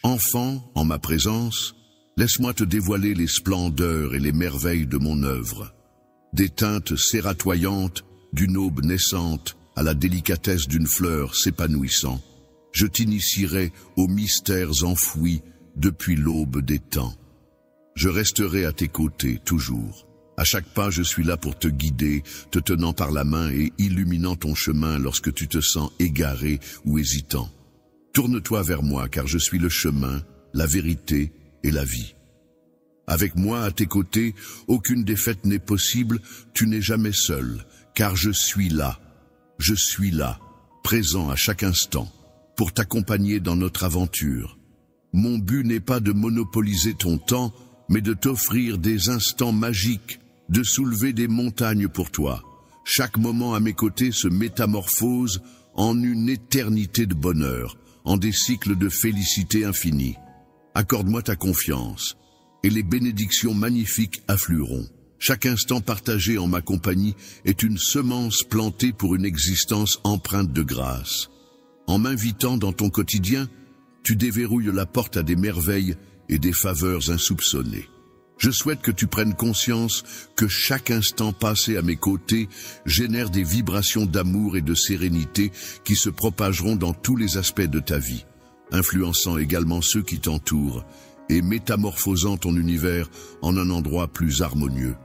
enfant, en ma présence, laisse-moi te dévoiler les splendeurs et les merveilles de mon œuvre. Des teintes serratoyantes, d'une aube naissante, à la délicatesse d'une fleur s'épanouissant, je t'initierai aux mystères enfouis depuis l'aube des temps. Je resterai à tes côtés toujours. À chaque pas, je suis là pour te guider, te tenant par la main et illuminant ton chemin lorsque tu te sens égaré ou hésitant. Tourne-toi vers moi, car je suis le chemin, la vérité et la vie. Avec moi, à tes côtés, aucune défaite n'est possible, tu n'es jamais seul, car je suis là, présent à chaque instant, pour t'accompagner dans notre aventure. Mon but n'est pas de monopoliser ton temps, mais de t'offrir des instants magiques, de soulever des montagnes pour toi. Chaque moment à mes côtés se métamorphose en une éternité de bonheur, en des cycles de félicité infinie. Accorde-moi ta confiance, et les bénédictions magnifiques afflueront. Chaque instant partagé en ma compagnie est une semence plantée pour une existence empreinte de grâce. En m'invitant dans ton quotidien, tu déverrouilles la porte à des merveilles et des faveurs insoupçonnées. Je souhaite que tu prennes conscience que chaque instant passé à mes côtés génère des vibrations d'amour et de sérénité qui se propageront dans tous les aspects de ta vie, influençant également ceux qui t'entourent et métamorphosant ton univers en un endroit plus harmonieux.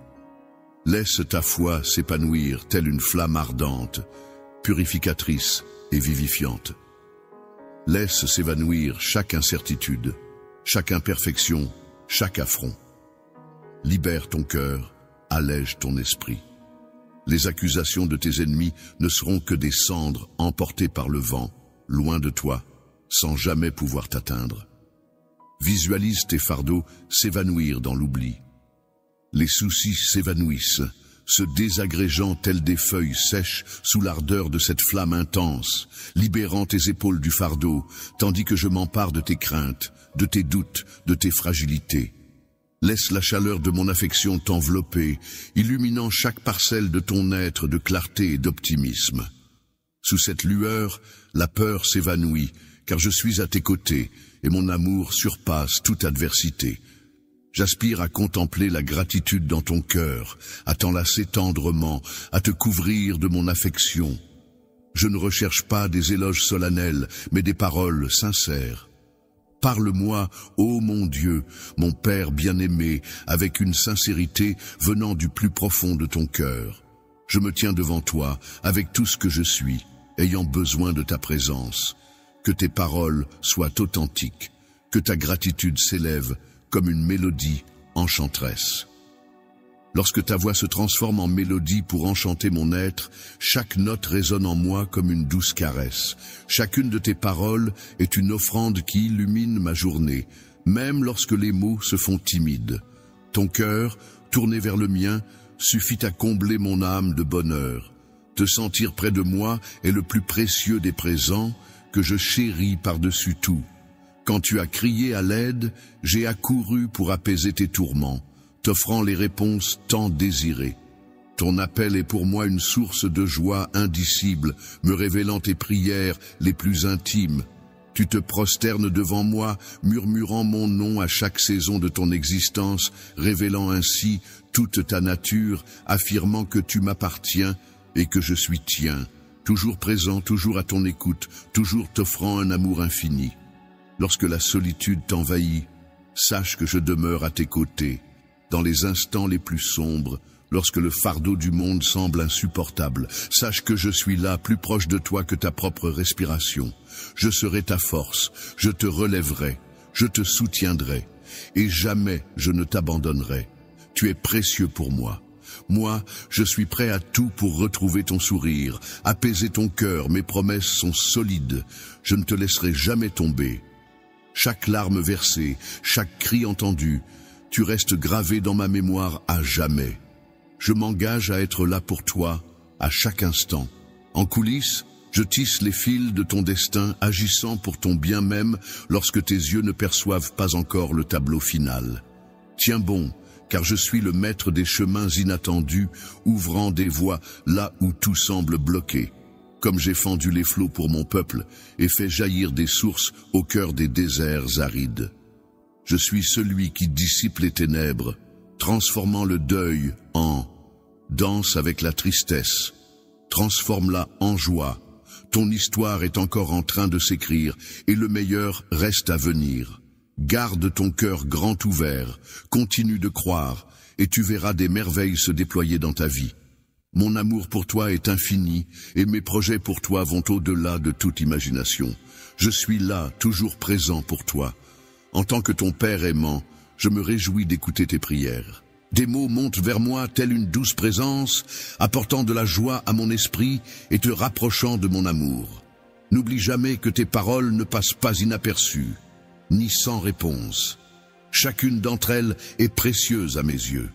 Laisse ta foi s'épanouir telle une flamme ardente, purificatrice et vivifiante. Laisse s'évanouir chaque incertitude, chaque imperfection, chaque affront. Libère ton cœur, allège ton esprit. Les accusations de tes ennemis ne seront que des cendres emportées par le vent, loin de toi, sans jamais pouvoir t'atteindre. Visualise tes fardeaux s'évanouir dans l'oubli. Les soucis s'évanouissent, se désagrégeant tels des feuilles sèches sous l'ardeur de cette flamme intense, libérant tes épaules du fardeau, tandis que je m'empare de tes craintes, de tes doutes, de tes fragilités. Laisse la chaleur de mon affection t'envelopper, illuminant chaque parcelle de ton être de clarté et d'optimisme. Sous cette lueur, la peur s'évanouit, car je suis à tes côtés, et mon amour surpasse toute adversité. J'aspire à contempler la gratitude dans ton cœur, à t'enlacer tendrement, à te couvrir de mon affection. Je ne recherche pas des éloges solennels, mais des paroles sincères. Parle-moi, ô mon Dieu, mon Père bien-aimé, avec une sincérité venant du plus profond de ton cœur. Je me tiens devant toi, avec tout ce que je suis, ayant besoin de ta présence. Que tes paroles soient authentiques, que ta gratitude s'élève comme une mélodie enchanteresse. Lorsque ta voix se transforme en mélodie pour enchanter mon être, chaque note résonne en moi comme une douce caresse. Chacune de tes paroles est une offrande qui illumine ma journée, même lorsque les mots se font timides. Ton cœur, tourné vers le mien, suffit à combler mon âme de bonheur. Te sentir près de moi est le plus précieux des présents que je chéris par-dessus tout. Quand tu as crié à l'aide, j'ai accouru pour apaiser tes tourments, t'offrant les réponses tant désirées. Ton appel est pour moi une source de joie indicible, me révélant tes prières les plus intimes. Tu te prosternes devant moi, murmurant mon nom à chaque saison de ton existence, révélant ainsi toute ta nature, affirmant que tu m'appartiens et que je suis tien, toujours présent, toujours à ton écoute, toujours t'offrant un amour infini. Lorsque la solitude t'envahit, sache que je demeure à tes côtés. Dans les instants les plus sombres, lorsque le fardeau du monde semble insupportable, sache que je suis là, plus proche de toi que ta propre respiration. Je serai ta force, je te relèverai, je te soutiendrai, et jamais je ne t'abandonnerai. Tu es précieux pour moi. Moi, je suis prêt à tout pour retrouver ton sourire, apaiser ton cœur, mes promesses sont solides, je ne te laisserai jamais tomber. Chaque larme versée, chaque cri entendu, tu restes gravé dans ma mémoire à jamais. Je m'engage à être là pour toi, à chaque instant. En coulisses, je tisse les fils de ton destin, agissant pour ton bien même lorsque tes yeux ne perçoivent pas encore le tableau final. Tiens bon, car je suis le maître des chemins inattendus, ouvrant des voies là où tout semble bloqué. comme j'ai fendu les flots pour mon peuple et fait jaillir des sources au cœur des déserts arides. Je suis celui qui dissipe les ténèbres, transformant le deuil en danse avec la tristesse. Transforme-la en joie. Ton histoire est encore en train de s'écrire et le meilleur reste à venir. Garde ton cœur grand ouvert, continue de croire et tu verras des merveilles se déployer dans ta vie. Mon amour pour toi est infini et mes projets pour toi vont au-delà de toute imagination. Je suis là, toujours présent pour toi. En tant que ton père aimant, je me réjouis d'écouter tes prières. Des mots montent vers moi telle une douce présence, apportant de la joie à mon esprit et te rapprochant de mon amour. N'oublie jamais que tes paroles ne passent pas inaperçues, ni sans réponse. Chacune d'entre elles est précieuse à mes yeux.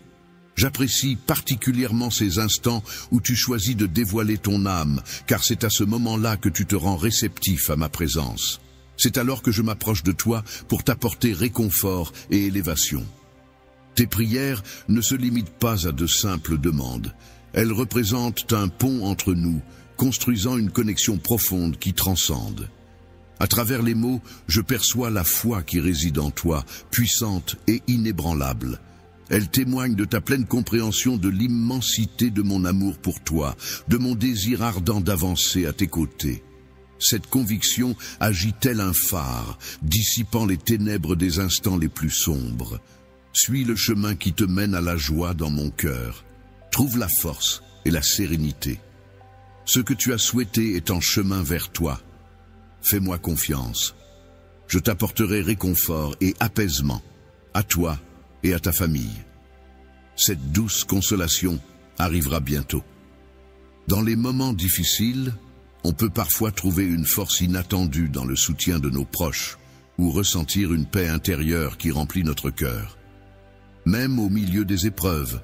J'apprécie particulièrement ces instants où tu choisis de dévoiler ton âme, car c'est à ce moment-là que tu te rends réceptif à ma présence. C'est alors que je m'approche de toi pour t'apporter réconfort et élévation. Tes prières ne se limitent pas à de simples demandes. Elles représentent un pont entre nous, construisant une connexion profonde qui transcende. À travers les mots, je perçois la foi qui réside en toi, puissante et inébranlable. Elle témoigne de ta pleine compréhension de l'immensité de mon amour pour toi, de mon désir ardent d'avancer à tes côtés. Cette conviction agit tel un phare, dissipant les ténèbres des instants les plus sombres. Suis le chemin qui te mène à la joie dans mon cœur. Trouve la force et la sérénité. Ce que tu as souhaité est en chemin vers toi. Fais-moi confiance. Je t'apporterai réconfort et apaisement, à toi et à ta famille. Cette douce consolation arrivera bientôt. Dans les moments difficiles, on peut parfois trouver une force inattendue dans le soutien de nos proches ou ressentir une paix intérieure qui remplit notre cœur. Même au milieu des épreuves,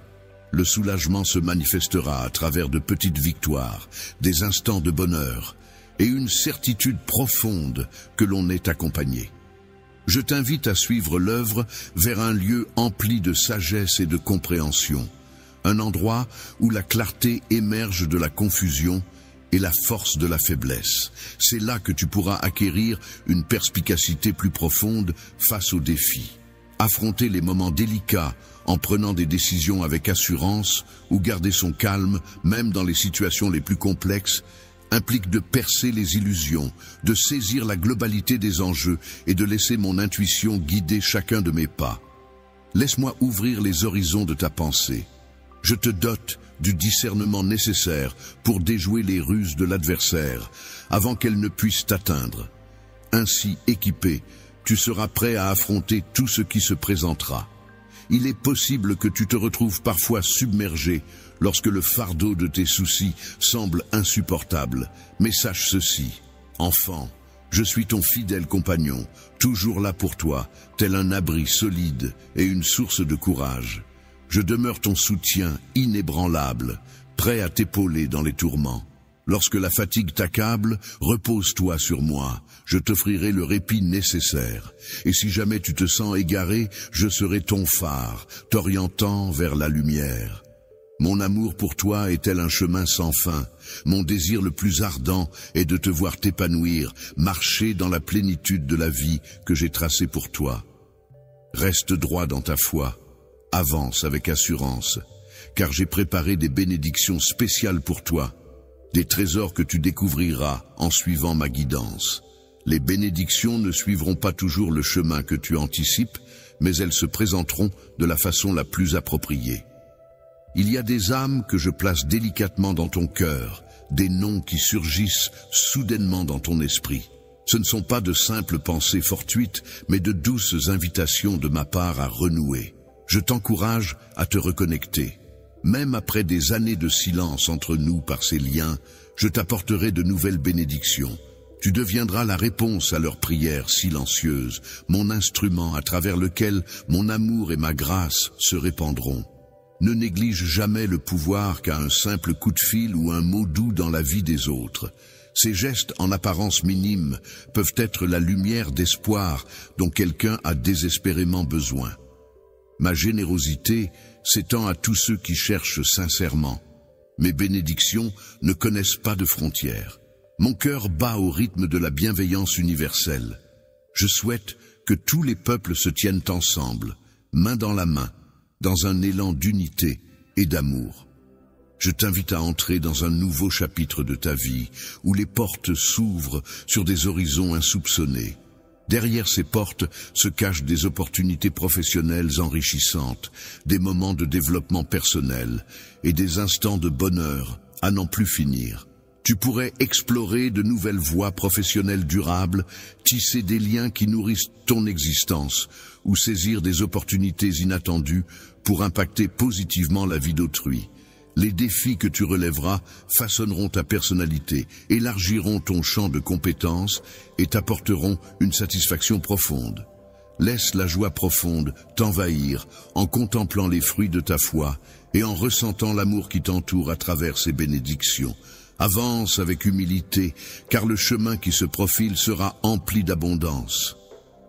le soulagement se manifestera à travers de petites victoires, des instants de bonheur et une certitude profonde que l'on est accompagné. Je t'invite à suivre l'œuvre vers un lieu empli de sagesse et de compréhension, un endroit où la clarté émerge de la confusion et la force de la faiblesse. C'est là que tu pourras acquérir une perspicacité plus profonde face aux défis. Affronter les moments délicats en prenant des décisions avec assurance ou garder son calme, même dans les situations les plus complexes, implique de percer les illusions, de saisir la globalité des enjeux et de laisser mon intuition guider chacun de mes pas. Laisse-moi ouvrir les horizons de ta pensée. Je te dote du discernement nécessaire pour déjouer les ruses de l'adversaire avant qu'elles ne puissent t'atteindre. Ainsi équipé, tu seras prêt à affronter tout ce qui se présentera. Il est possible que tu te retrouves parfois submergé lorsque le fardeau de tes soucis semble insupportable. Mais sache ceci, enfant, je suis ton fidèle compagnon, toujours là pour toi, tel un abri solide et une source de courage. Je demeure ton soutien inébranlable, prêt à t'épauler dans les tourments. Lorsque la fatigue t'accable, repose-toi sur moi, je t'offrirai le répit nécessaire. Et si jamais tu te sens égaré, je serai ton phare, t'orientant vers la lumière. Mon amour pour toi est tel un chemin sans fin. Mon désir le plus ardent est de te voir t'épanouir, marcher dans la plénitude de la vie que j'ai tracée pour toi. Reste droit dans ta foi, avance avec assurance, car j'ai préparé des bénédictions spéciales pour toi. Des trésors que tu découvriras en suivant ma guidance. Les bénédictions ne suivront pas toujours le chemin que tu anticipes, mais elles se présenteront de la façon la plus appropriée. Il y a des âmes que je place délicatement dans ton cœur, des noms qui surgissent soudainement dans ton esprit. Ce ne sont pas de simples pensées fortuites, mais de douces invitations de ma part à renouer. Je t'encourage à te reconnecter. Même après des années de silence entre nous par ces liens, je t'apporterai de nouvelles bénédictions. Tu deviendras la réponse à leurs prières silencieuses, mon instrument à travers lequel mon amour et ma grâce se répandront. Ne néglige jamais le pouvoir qu'a un simple coup de fil ou un mot doux dans la vie des autres. Ces gestes en apparence minimes peuvent être la lumière d'espoir dont quelqu'un a désespérément besoin. Ma générosité s'étend à tous ceux qui cherchent sincèrement. Mes bénédictions ne connaissent pas de frontières. Mon cœur bat au rythme de la bienveillance universelle. Je souhaite que tous les peuples se tiennent ensemble, main dans la main, dans un élan d'unité et d'amour. Je t'invite à entrer dans un nouveau chapitre de ta vie, où les portes s'ouvrent sur des horizons insoupçonnés. Derrière ces portes se cachent des opportunités professionnelles enrichissantes, des moments de développement personnel et des instants de bonheur à n'en plus finir. Tu pourrais explorer de nouvelles voies professionnelles durables, tisser des liens qui nourrissent ton existence ou saisir des opportunités inattendues pour impacter positivement la vie d'autrui. Les défis que tu relèveras façonneront ta personnalité, élargiront ton champ de compétences et t'apporteront une satisfaction profonde. Laisse la joie profonde t'envahir en contemplant les fruits de ta foi et en ressentant l'amour qui t'entoure à travers ces bénédictions. Avance avec humilité, car le chemin qui se profile sera empli d'abondance.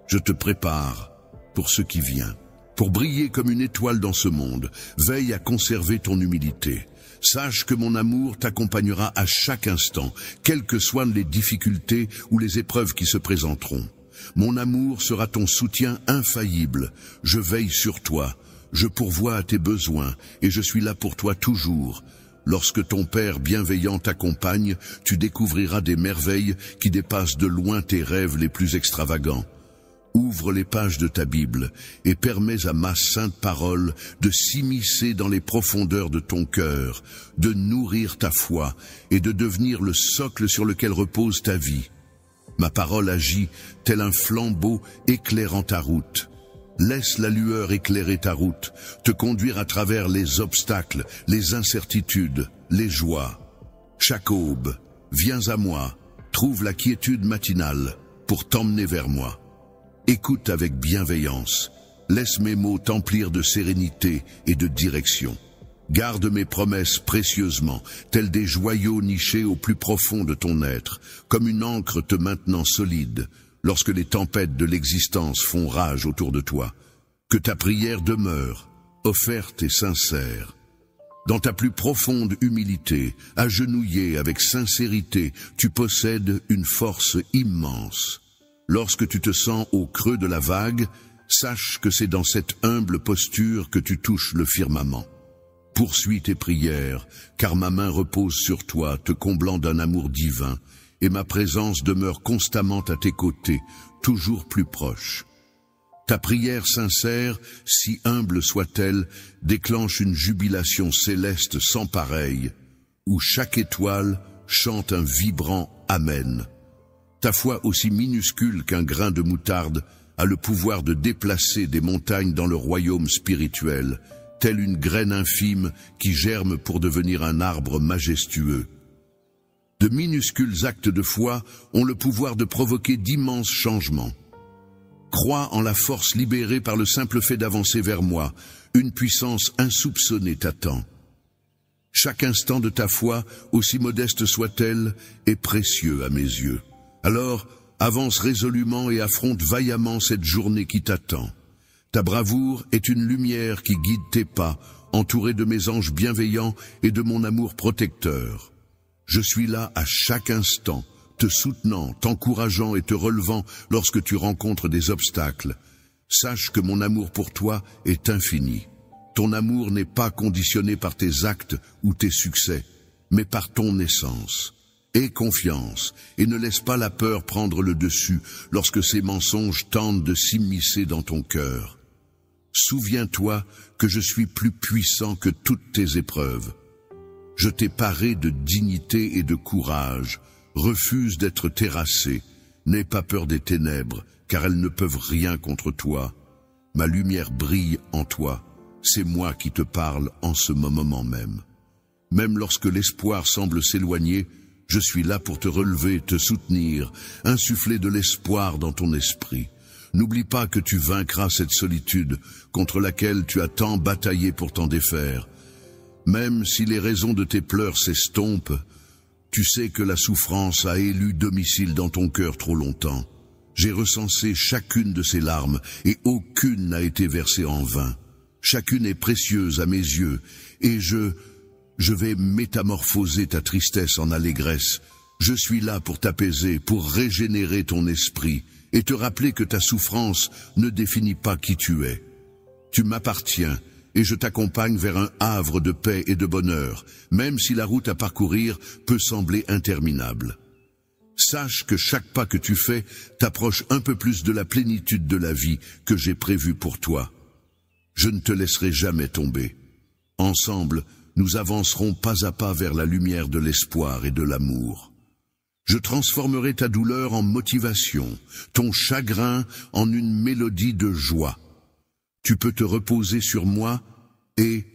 Je te prépare pour ce qui vient. Pour briller comme une étoile dans ce monde, veille à conserver ton humilité. Sache que mon amour t'accompagnera à chaque instant, quelles que soient les difficultés ou les épreuves qui se présenteront. Mon amour sera ton soutien infaillible. Je veille sur toi, je pourvois à tes besoins et je suis là pour toi toujours. Lorsque ton Père bienveillant t'accompagne, tu découvriras des merveilles qui dépassent de loin tes rêves les plus extravagants. Ouvre les pages de ta Bible et permets à ma sainte parole de s'immiscer dans les profondeurs de ton cœur, de nourrir ta foi et de devenir le socle sur lequel repose ta vie. Ma parole agit tel un flambeau éclairant ta route. Laisse la lueur éclairer ta route, te conduire à travers les obstacles, les incertitudes, les joies. Chaque aube, viens à moi, trouve la quiétude matinale pour t'emmener vers moi. Écoute avec bienveillance, laisse mes mots t'emplir de sérénité et de direction. Garde mes promesses précieusement, tels des joyaux nichés au plus profond de ton être, comme une ancre te maintenant solide, lorsque les tempêtes de l'existence font rage autour de toi. Que ta prière demeure, offerte et sincère. Dans ta plus profonde humilité, agenouillé avec sincérité, tu possèdes une force immense. Lorsque tu te sens au creux de la vague, sache que c'est dans cette humble posture que tu touches le firmament. Poursuis tes prières, car ma main repose sur toi, te comblant d'un amour divin, et ma présence demeure constamment à tes côtés, toujours plus proche. Ta prière sincère, si humble soit-elle, déclenche une jubilation céleste sans pareille, où chaque étoile chante un vibrant Amen. Ta foi, aussi minuscule qu'un grain de moutarde, a le pouvoir de déplacer des montagnes dans le royaume spirituel, telle une graine infime qui germe pour devenir un arbre majestueux. De minuscules actes de foi ont le pouvoir de provoquer d'immenses changements. Crois en la force libérée par le simple fait d'avancer vers moi. Une puissance insoupçonnée t'attend. Chaque instant de ta foi, aussi modeste soit-elle, est précieux à mes yeux. Alors, avance résolument et affronte vaillamment cette journée qui t'attend. Ta bravoure est une lumière qui guide tes pas, entourée de mes anges bienveillants et de mon amour protecteur. Je suis là à chaque instant, te soutenant, t'encourageant et te relevant lorsque tu rencontres des obstacles. Sache que mon amour pour toi est infini. Ton amour n'est pas conditionné par tes actes ou tes succès, mais par ton essence. Aie confiance et ne laisse pas la peur prendre le dessus lorsque ces mensonges tentent de s'immiscer dans ton cœur. Souviens-toi que je suis plus puissant que toutes tes épreuves. Je t'ai paré de dignité et de courage. Refuse d'être terrassé. N'aie pas peur des ténèbres, car elles ne peuvent rien contre toi. Ma lumière brille en toi. C'est moi qui te parle en ce moment même. Même lorsque l'espoir semble s'éloigner, je suis là pour te relever, te soutenir, insuffler de l'espoir dans ton esprit. N'oublie pas que tu vaincras cette solitude contre laquelle tu as tant bataillé pour t'en défaire. Même si les raisons de tes pleurs s'estompent, tu sais que la souffrance a élu domicile dans ton cœur trop longtemps. J'ai recensé chacune de ces larmes et aucune n'a été versée en vain. Chacune est précieuse à mes yeux et je vais métamorphoser ta tristesse en allégresse, Je suis là pour t'apaiser, pour régénérer ton esprit et te rappeler que ta souffrance ne définit pas qui tu es. Tu m'appartiens et je t'accompagne vers un havre de paix et de bonheur, même si la route à parcourir peut sembler interminable. Sache que chaque pas que tu fais t'approche un peu plus de la plénitude de la vie que j'ai prévue pour toi. Je ne te laisserai jamais tomber. Ensemble, nous avancerons pas à pas vers la lumière de l'espoir et de l'amour. Je transformerai ta douleur en motivation, ton chagrin en une mélodie de joie. Tu peux te reposer sur moi et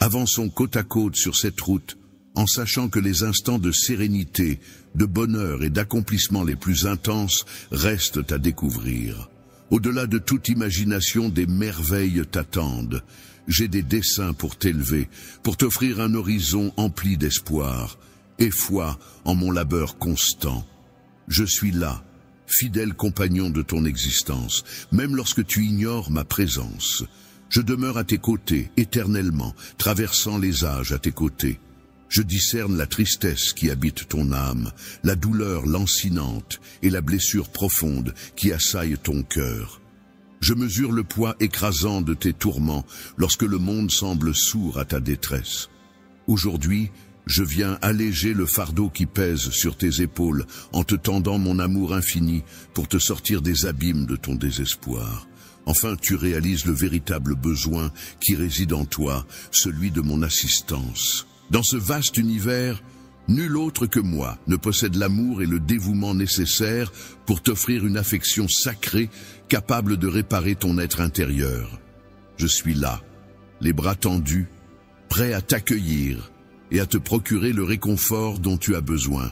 avançons côte à côte sur cette route en sachant que les instants de sérénité, de bonheur et d'accomplissement les plus intenses restent à découvrir. Au-delà de toute imagination, des merveilles t'attendent. J'ai des desseins pour t'élever, pour t'offrir un horizon empli d'espoir et foi en mon labeur constant. Je suis là, fidèle compagnon de ton existence, même lorsque tu ignores ma présence. Je demeure à tes côtés, éternellement, traversant les âges à tes côtés. Je discerne la tristesse qui habite ton âme, la douleur lancinante et la blessure profonde qui assaille ton cœur. Je mesure le poids écrasant de tes tourments lorsque le monde semble sourd à ta détresse. Aujourd'hui, je viens alléger le fardeau qui pèse sur tes épaules en te tendant mon amour infini pour te sortir des abîmes de ton désespoir. Enfin, tu réalises le véritable besoin qui réside en toi, celui de mon assistance. Dans ce vaste univers, nul autre que moi ne possède l'amour et le dévouement nécessaires pour t'offrir une affection sacrée capable de réparer ton être intérieur. Je suis là, les bras tendus, prêt à t'accueillir et à te procurer le réconfort dont tu as besoin.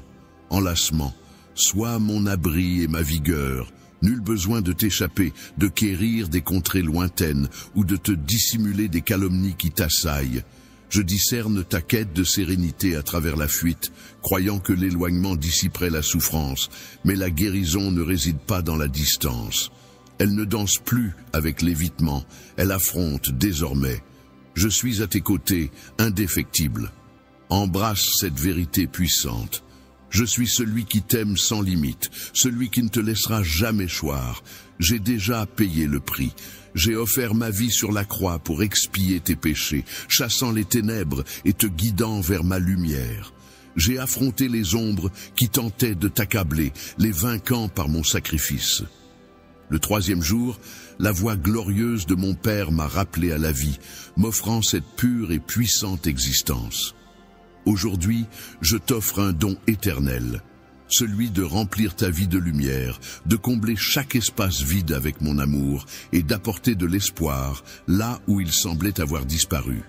Enlacement, sois mon abri et ma vigueur. Nul besoin de t'échapper, de quérir des contrées lointaines ou de te dissimuler des calomnies qui t'assaillent. Je discerne ta quête de sérénité à travers la fuite, croyant que l'éloignement dissiperait la souffrance, mais la guérison ne réside pas dans la distance. Elle ne danse plus avec l'évitement, elle affronte désormais. Je suis à tes côtés, indéfectible. Embrasse cette vérité puissante. Je suis celui qui t'aime sans limite, celui qui ne te laissera jamais choir. J'ai déjà payé le prix. J'ai offert ma vie sur la croix pour expier tes péchés, chassant les ténèbres et te guidant vers ma lumière. J'ai affronté les ombres qui tentaient de t'accabler, les vainquant par mon sacrifice. Le troisième jour, la voix glorieuse de mon Père m'a rappelé à la vie, m'offrant cette pure et puissante existence. Aujourd'hui, je t'offre un don éternel, celui de remplir ta vie de lumière, de combler chaque espace vide avec mon amour et d'apporter de l'espoir là où il semblait avoir disparu.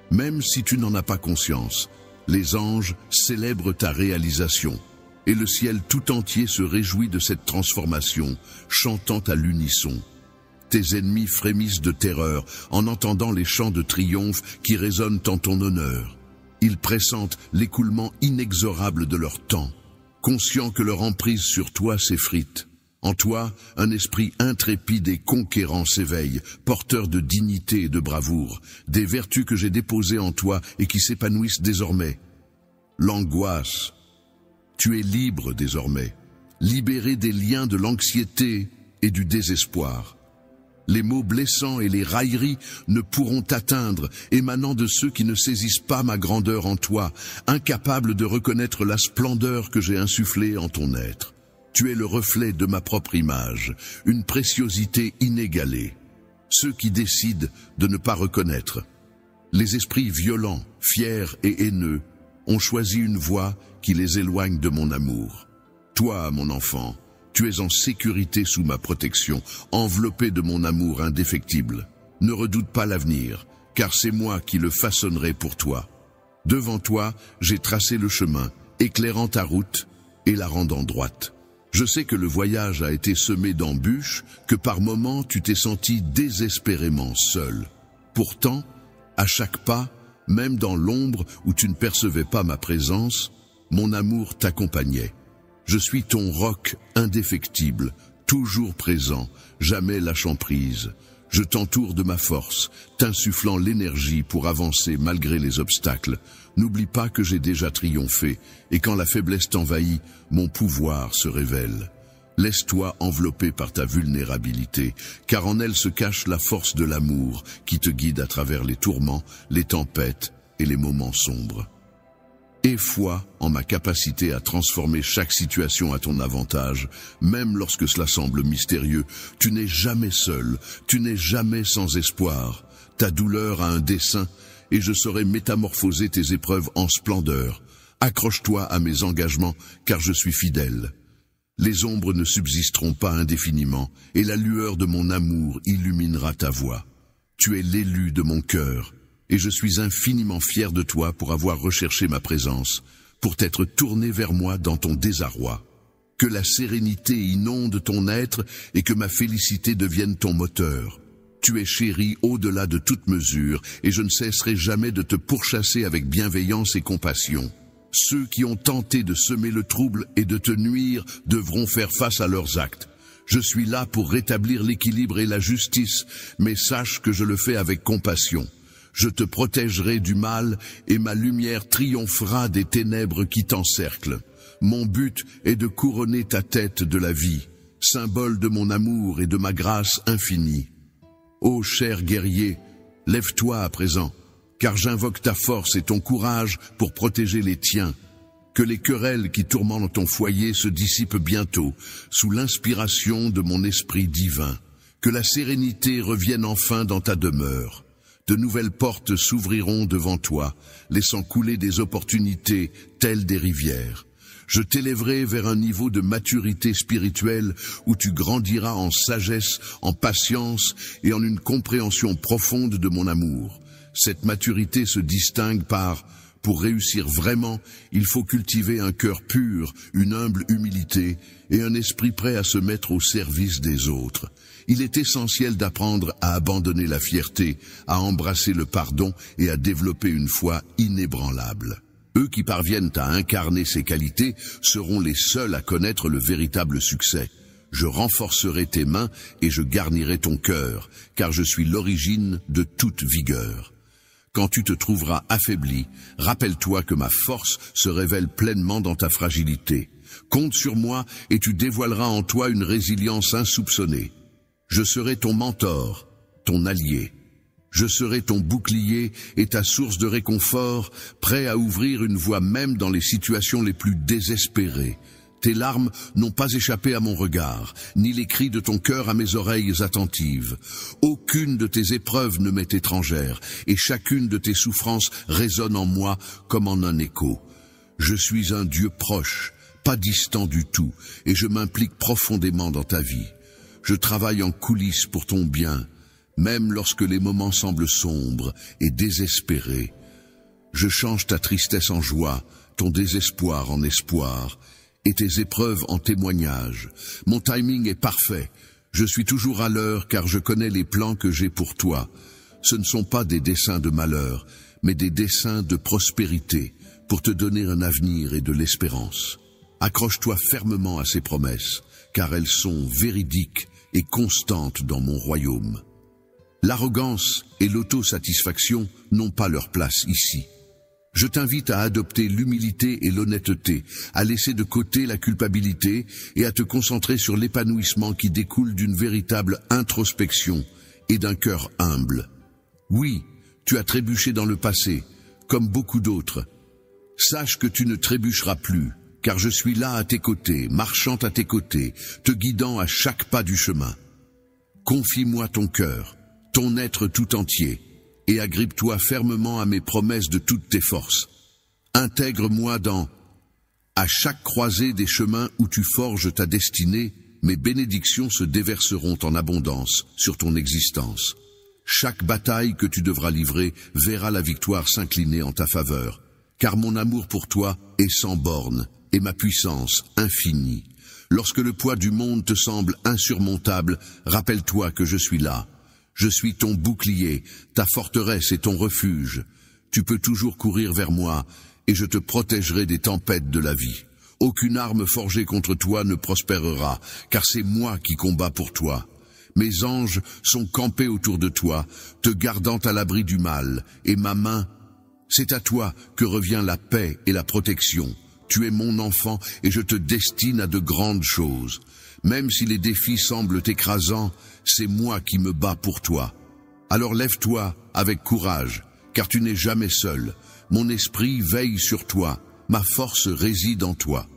Même si tu n'en as pas conscience, les anges célèbrent ta réalisation et le ciel tout entier se réjouit de cette transformation, chantant à l'unisson. Tes ennemis frémissent de terreur en entendant les chants de triomphe qui résonnent en ton honneur. Ils pressentent l'écoulement inexorable de leur temps, conscients que leur emprise sur toi s'effrite. En toi, un esprit intrépide et conquérant s'éveille, porteur de dignité et de bravoure, des vertus que j'ai déposées en toi et qui s'épanouissent désormais. L'angoisse. Tu es libre désormais, libéré des liens de l'anxiété et du désespoir. Les mots blessants et les railleries ne pourront t'atteindre, émanant de ceux qui ne saisissent pas ma grandeur en toi, incapables de reconnaître la splendeur que j'ai insufflée en ton être. Tu es le reflet de ma propre image, une préciosité inégalée. Ceux qui décident de ne pas reconnaître. Les esprits violents, fiers et haineux ont choisi une voie qui les éloigne de mon amour. Toi, mon enfant, tu es en sécurité sous ma protection, enveloppé de mon amour indéfectible. Ne redoute pas l'avenir, car c'est moi qui le façonnerai pour toi. Devant toi, j'ai tracé le chemin, éclairant ta route et la rendant droite. Je sais que le voyage a été semé d'embûches, que par moments tu t'es senti désespérément seul. Pourtant, à chaque pas, même dans l'ombre où tu ne percevais pas ma présence, mon amour t'accompagnait. Je suis ton roc indéfectible, toujours présent, jamais lâchant prise. Je t'entoure de ma force, t'insufflant l'énergie pour avancer malgré les obstacles. N'oublie pas que j'ai déjà triomphé, et quand la faiblesse t'envahit, mon pouvoir se révèle. Laisse-toi envelopper par ta vulnérabilité, car en elle se cache la force de l'amour qui te guide à travers les tourments, les tempêtes et les moments sombres. Aie foi en ma capacité à transformer chaque situation à ton avantage, même lorsque cela semble mystérieux. Tu n'es jamais seul, tu n'es jamais sans espoir. Ta douleur a un dessein, et je saurai métamorphoser tes épreuves en splendeur. Accroche-toi à mes engagements, car je suis fidèle. Les ombres ne subsisteront pas indéfiniment, et la lueur de mon amour illuminera ta voie. Tu es l'élu de mon cœur, et je suis infiniment fier de toi pour avoir recherché ma présence, pour t'être tourné vers moi dans ton désarroi. Que la sérénité inonde ton être et que ma félicité devienne ton moteur. Tu es chéri au-delà de toute mesure, et je ne cesserai jamais de te pourchasser avec bienveillance et compassion. Ceux qui ont tenté de semer le trouble et de te nuire devront faire face à leurs actes. Je suis là pour rétablir l'équilibre et la justice, mais sache que je le fais avec compassion. Je te protégerai du mal et ma lumière triomphera des ténèbres qui t'encerclent. Mon but est de couronner ta tête de la vie, symbole de mon amour et de ma grâce infinie. Ô cher guerrier, lève-toi à présent, car j'invoque ta force et ton courage pour protéger les tiens. Que les querelles qui tourmentent ton foyer se dissipent bientôt, sous l'inspiration de mon esprit divin. Que la sérénité revienne enfin dans ta demeure. De nouvelles portes s'ouvriront devant toi, laissant couler des opportunités telles des rivières. Je t'élèverai vers un niveau de maturité spirituelle où tu grandiras en sagesse, en patience et en une compréhension profonde de mon amour. Cette maturité se distingue par: pour réussir vraiment, il faut cultiver un cœur pur, une humble humilité et un esprit prêt à se mettre au service des autres. Il est essentiel d'apprendre à abandonner la fierté, à embrasser le pardon et à développer une foi inébranlable. Eux qui parviennent à incarner ces qualités seront les seuls à connaître le véritable succès. Je renforcerai tes mains et je garnirai ton cœur, car je suis l'origine de toute vigueur. Quand tu te trouveras affaibli, rappelle-toi que ma force se révèle pleinement dans ta fragilité. Compte sur moi et tu dévoileras en toi une résilience insoupçonnée. Je serai ton mentor, ton allié. Je serai ton bouclier et ta source de réconfort, prêt à ouvrir une voie même dans les situations les plus désespérées. Tes larmes n'ont pas échappé à mon regard, ni les cris de ton cœur à mes oreilles attentives. Aucune de tes épreuves ne m'est étrangère, et chacune de tes souffrances résonne en moi comme en un écho. Je suis un Dieu proche, pas distant du tout, et je m'implique profondément dans ta vie. Je travaille en coulisses pour ton bien, même lorsque les moments semblent sombres et désespérés. Je change ta tristesse en joie, ton désespoir en espoir, et tes épreuves en témoignages. Mon timing est parfait. Je suis toujours à l'heure car je connais les plans que j'ai pour toi. Ce ne sont pas des desseins de malheur, mais des desseins de prospérité, pour te donner un avenir et de l'espérance. Accroche-toi fermement à ces promesses, car elles sont véridiques et constantes dans mon royaume. L'arrogance et l'autosatisfaction n'ont pas leur place ici. Je t'invite à adopter l'humilité et l'honnêteté, à laisser de côté la culpabilité et à te concentrer sur l'épanouissement qui découle d'une véritable introspection et d'un cœur humble. Oui, tu as trébuché dans le passé, comme beaucoup d'autres. Sache que tu ne trébucheras plus, car je suis là à tes côtés, marchant à tes côtés, te guidant à chaque pas du chemin. Confie-moi ton cœur, ton être tout entier, et agrippe-toi fermement à mes promesses de toutes tes forces. Intègre-moi à chaque croisée des chemins où tu forges ta destinée, mes bénédictions se déverseront en abondance sur ton existence. Chaque bataille que tu devras livrer verra la victoire s'incliner en ta faveur, car mon amour pour toi est sans bornes et ma puissance infinie. Lorsque le poids du monde te semble insurmontable, rappelle-toi que je suis là. Je suis ton bouclier, ta forteresse et ton refuge. Tu peux toujours courir vers moi, et je te protégerai des tempêtes de la vie. Aucune arme forgée contre toi ne prospérera, car c'est moi qui combats pour toi. Mes anges sont campés autour de toi, te gardant à l'abri du mal, et ma main, c'est à toi que revient la paix et la protection. Tu es mon enfant et je te destine à de grandes choses. Même si les défis semblent écrasants, c'est moi qui me bats pour toi. Alors lève-toi avec courage, car tu n'es jamais seul. Mon esprit veille sur toi, ma force réside en toi.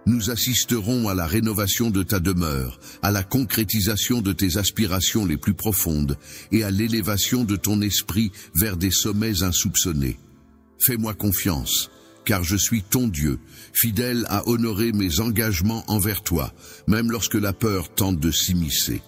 Nous assisterons à la rénovation de ta demeure, à la concrétisation de tes aspirations les plus profondes et à l'élévation de ton esprit vers des sommets insoupçonnés. Fais-moi confiance, car je suis ton Dieu, fidèle à honorer mes engagements envers toi, même lorsque la peur tente de s'immiscer.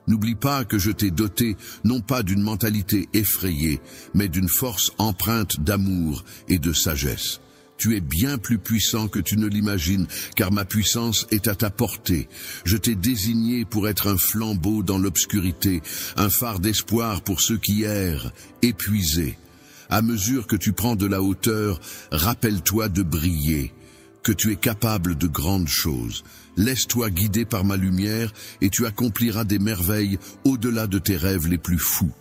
N'oublie pas que je t'ai doté non pas d'une mentalité effrayée, mais d'une force empreinte d'amour et de sagesse. Tu es bien plus puissant que tu ne l'imagines, car ma puissance est à ta portée. Je t'ai désigné pour être un flambeau dans l'obscurité, un phare d'espoir pour ceux qui errent, épuisés. À mesure que tu prends de la hauteur, rappelle-toi de briller, que tu es capable de grandes choses. Laisse-toi guider par ma lumière et tu accompliras des merveilles au-delà de tes rêves les plus fous.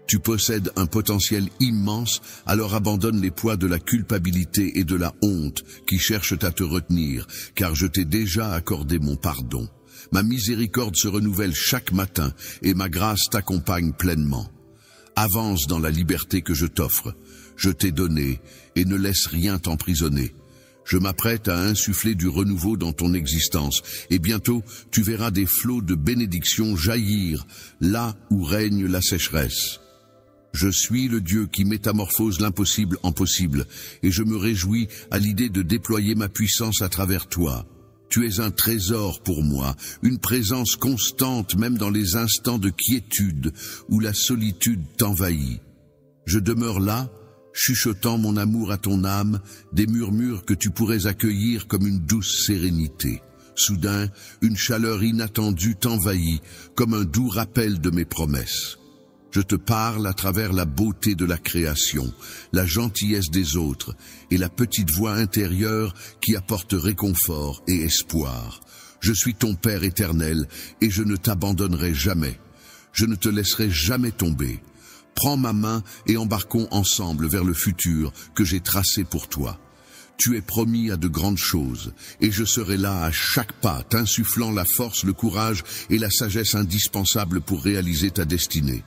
Tu possèdes un potentiel immense, alors abandonne les poids de la culpabilité et de la honte qui cherchent à te retenir, car je t'ai déjà accordé mon pardon. Ma miséricorde se renouvelle chaque matin et ma grâce t'accompagne pleinement. Avance dans la liberté que je t'offre. Je t'ai donné et ne laisse rien t'emprisonner. Je m'apprête à insuffler du renouveau dans ton existence, et bientôt tu verras des flots de bénédictions jaillir là où règne la sécheresse. Je suis le Dieu qui métamorphose l'impossible en possible, et je me réjouis à l'idée de déployer ma puissance à travers toi. Tu es un trésor pour moi, une présence constante même dans les instants de quiétude où la solitude t'envahit. Je demeure là, chuchotant mon amour à ton âme, des murmures que tu pourrais accueillir comme une douce sérénité. Soudain, une chaleur inattendue t'envahit, comme un doux rappel de mes promesses. Je te parle à travers la beauté de la création, la gentillesse des autres et la petite voix intérieure qui apporte réconfort et espoir. Je suis ton Père éternel et je ne t'abandonnerai jamais. Je ne te laisserai jamais tomber. Prends ma main et embarquons ensemble vers le futur que j'ai tracé pour toi. Tu es promis à de grandes choses, et je serai là à chaque pas, t'insufflant la force, le courage et la sagesse indispensables pour réaliser ta destinée.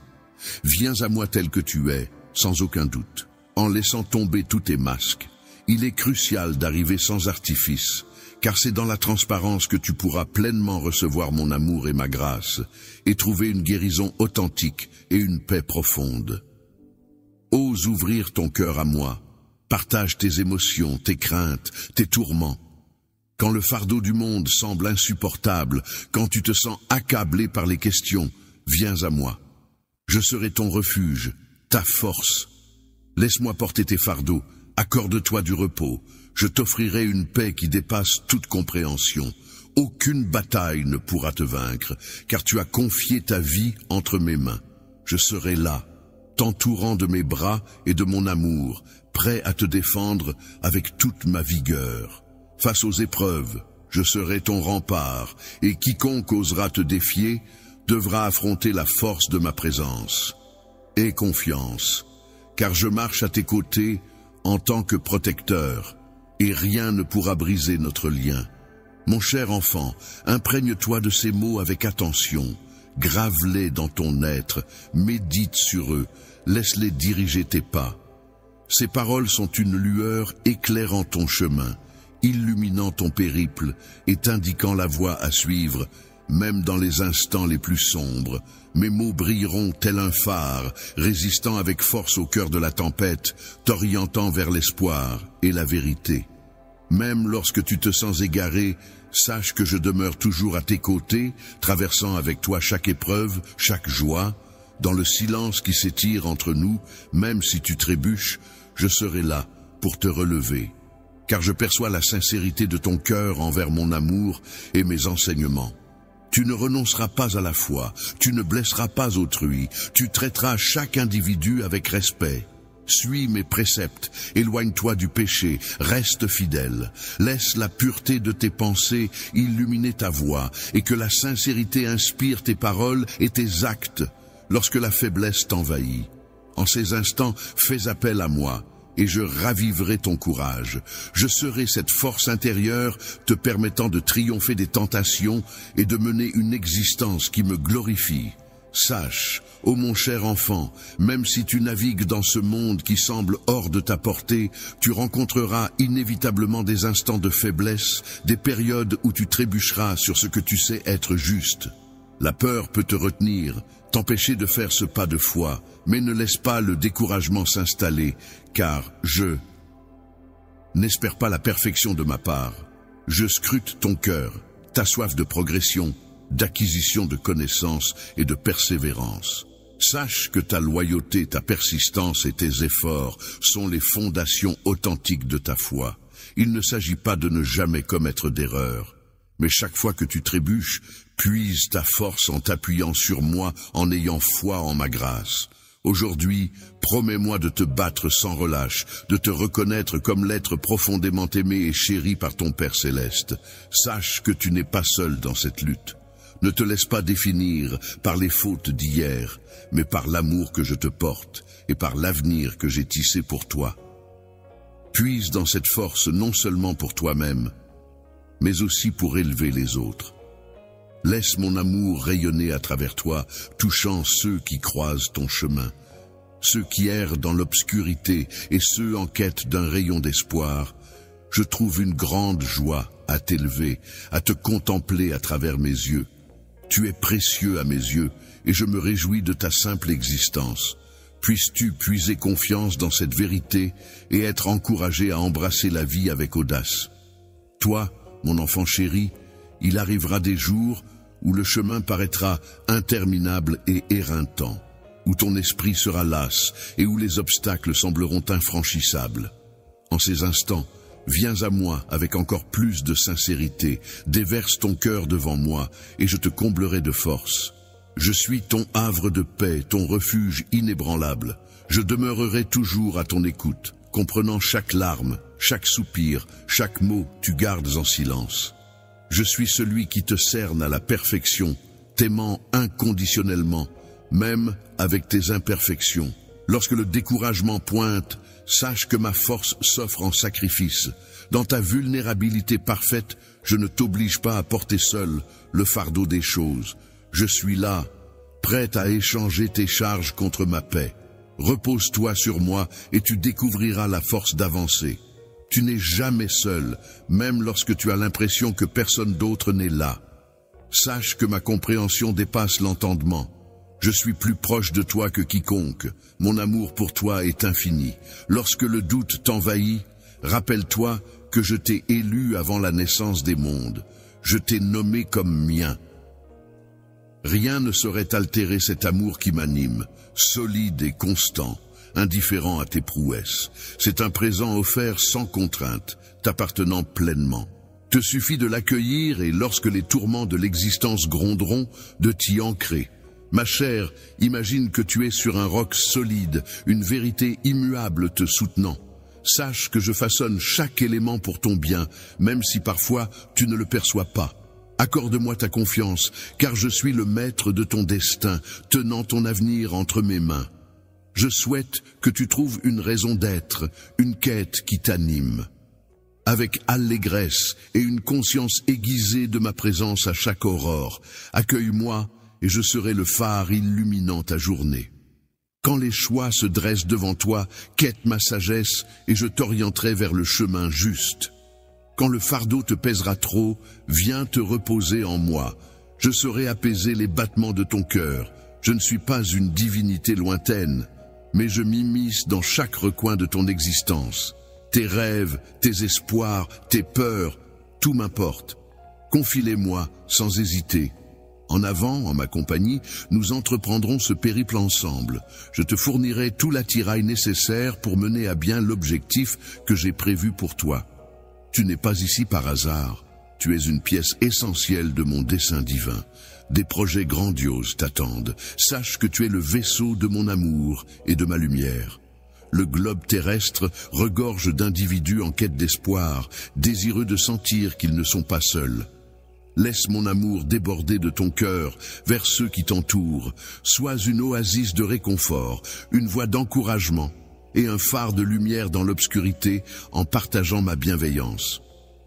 Viens à moi tel que tu es, sans aucun doute, en laissant tomber tous tes masques. Il est crucial d'arriver sans artifice, car c'est dans la transparence que tu pourras pleinement recevoir mon amour et ma grâce, et trouver une guérison authentique et une paix profonde. Ose ouvrir ton cœur à moi, partage tes émotions, tes craintes, tes tourments. Quand le fardeau du monde semble insupportable, quand tu te sens accablé par les questions, viens à moi. Je serai ton refuge, ta force. Laisse-moi porter tes fardeaux, accorde-toi du repos. Je t'offrirai une paix qui dépasse toute compréhension. Aucune bataille ne pourra te vaincre, car tu as confié ta vie entre mes mains. Je serai là, t'entourant de mes bras et de mon amour, prêt à te défendre avec toute ma vigueur. Face aux épreuves, je serai ton rempart, et quiconque osera te défier devra affronter la force de ma présence. Aie confiance, car je marche à tes côtés en tant que protecteur, et rien ne pourra briser notre lien. Mon cher enfant, imprègne-toi de ces mots avec attention, grave-les dans ton être, médite sur eux, laisse-les diriger tes pas. Ces paroles sont une lueur éclairant ton chemin, illuminant ton périple et t'indiquant la voie à suivre. Même dans les instants les plus sombres, mes mots brilleront tel un phare, résistant avec force au cœur de la tempête, t'orientant vers l'espoir et la vérité. Même lorsque tu te sens égaré, sache que je demeure toujours à tes côtés, traversant avec toi chaque épreuve, chaque joie. Dans le silence qui s'étire entre nous, même si tu trébuches, je serai là pour te relever. Car je perçois la sincérité de ton cœur envers mon amour et mes enseignements. Tu ne renonceras pas à la foi, tu ne blesseras pas autrui, tu traiteras chaque individu avec respect. Suis mes préceptes, éloigne-toi du péché, reste fidèle. Laisse la pureté de tes pensées illuminer ta voix, et que la sincérité inspire tes paroles et tes actes lorsque la faiblesse t'envahit. En ces instants, fais appel à moi, et je raviverai ton courage. Je serai cette force intérieure te permettant de triompher des tentations et de mener une existence qui me glorifie. Sache, ô mon cher enfant, même si tu navigues dans ce monde qui semble hors de ta portée, tu rencontreras inévitablement des instants de faiblesse, des périodes où tu trébucheras sur ce que tu sais être juste. La peur peut te retenir, t'empêcher de faire ce pas de foi, mais ne laisse pas le découragement s'installer, car je n'espère pas la perfection de ma part. Je scrute ton cœur, ta soif de progression, d'acquisition de connaissances et de persévérance. Sache que ta loyauté, ta persistance et tes efforts sont les fondations authentiques de ta foi. Il ne s'agit pas de ne jamais commettre d'erreurs, mais chaque fois que tu trébuches, puise ta force en t'appuyant sur moi, en ayant foi en ma grâce. Aujourd'hui, promets-moi de te battre sans relâche, de te reconnaître comme l'être profondément aimé et chéri par ton Père céleste. Sache que tu n'es pas seul dans cette lutte. Ne te laisse pas définir par les fautes d'hier, mais par l'amour que je te porte et par l'avenir que j'ai tissé pour toi. Puise dans cette force non seulement pour toi-même, mais aussi pour élever les autres. Laisse mon amour rayonner à travers toi, touchant ceux qui croisent ton chemin, ceux qui errent dans l'obscurité et ceux en quête d'un rayon d'espoir. Je trouve une grande joie à t'élever, à te contempler à travers mes yeux. Tu es précieux à mes yeux, et je me réjouis de ta simple existence. Puisses-tu puiser confiance dans cette vérité et être encouragé à embrasser la vie avec audace. Toi, mon enfant chéri, il arrivera des jours où le chemin paraîtra interminable et éreintant, où ton esprit sera las et où les obstacles sembleront infranchissables. En ces instants, viens à moi avec encore plus de sincérité, déverse ton cœur devant moi et je te comblerai de force. Je suis ton havre de paix, ton refuge inébranlable. Je demeurerai toujours à ton écoute, comprenant chaque larme, chaque soupir, chaque mot tu gardes en silence. Je suis celui qui te cerne à la perfection, t'aimant inconditionnellement, même avec tes imperfections. Lorsque le découragement pointe, sache que ma force s'offre en sacrifice. Dans ta vulnérabilité parfaite, je ne t'oblige pas à porter seul le fardeau des choses. Je suis là, prêt à échanger tes charges contre ma paix. Repose-toi sur moi et tu découvriras la force d'avancer. Tu n'es jamais seul, même lorsque tu as l'impression que personne d'autre n'est là. Sache que ma compréhension dépasse l'entendement. Je suis plus proche de toi que quiconque. Mon amour pour toi est infini. Lorsque le doute t'envahit, rappelle-toi que je t'ai élu avant la naissance des mondes. Je t'ai nommé comme mien. Rien ne saurait altérer cet amour qui m'anime, solide et constant, indifférent à tes prouesses. C'est un présent offert sans contrainte, t'appartenant pleinement. Te suffit de l'accueillir et lorsque les tourments de l'existence gronderont, de t'y ancrer. Ma chère, imagine que tu es sur un roc solide, une vérité immuable te soutenant. Sache que je façonne chaque élément pour ton bien, même si parfois tu ne le perçois pas. Accorde-moi ta confiance, car je suis le maître de ton destin, tenant ton avenir entre mes mains. Je souhaite que tu trouves une raison d'être, une quête qui t'anime. Avec allégresse et une conscience aiguisée de ma présence à chaque aurore, accueille-moi et je serai le phare illuminant ta journée. Quand les choix se dressent devant toi, quête ma sagesse et je t'orienterai vers le chemin juste. Quand le fardeau te pèsera trop, viens te reposer en moi. Je saurai apaiser les battements de ton cœur. Je ne suis pas une divinité lointaine, mais je m'immisce dans chaque recoin de ton existence. Tes rêves, tes espoirs, tes peurs, tout m'importe. Confie-les-moi sans hésiter. En avant, en ma compagnie, nous entreprendrons ce périple ensemble. Je te fournirai tout l'attirail nécessaire pour mener à bien l'objectif que j'ai prévu pour toi. Tu n'es pas ici par hasard. Tu es une pièce essentielle de mon dessein divin. Des projets grandioses t'attendent. Sache que tu es le vaisseau de mon amour et de ma lumière. Le globe terrestre regorge d'individus en quête d'espoir, désireux de sentir qu'ils ne sont pas seuls. Laisse mon amour déborder de ton cœur vers ceux qui t'entourent. Sois une oasis de réconfort, une voie d'encouragement et un phare de lumière dans l'obscurité en partageant ma bienveillance.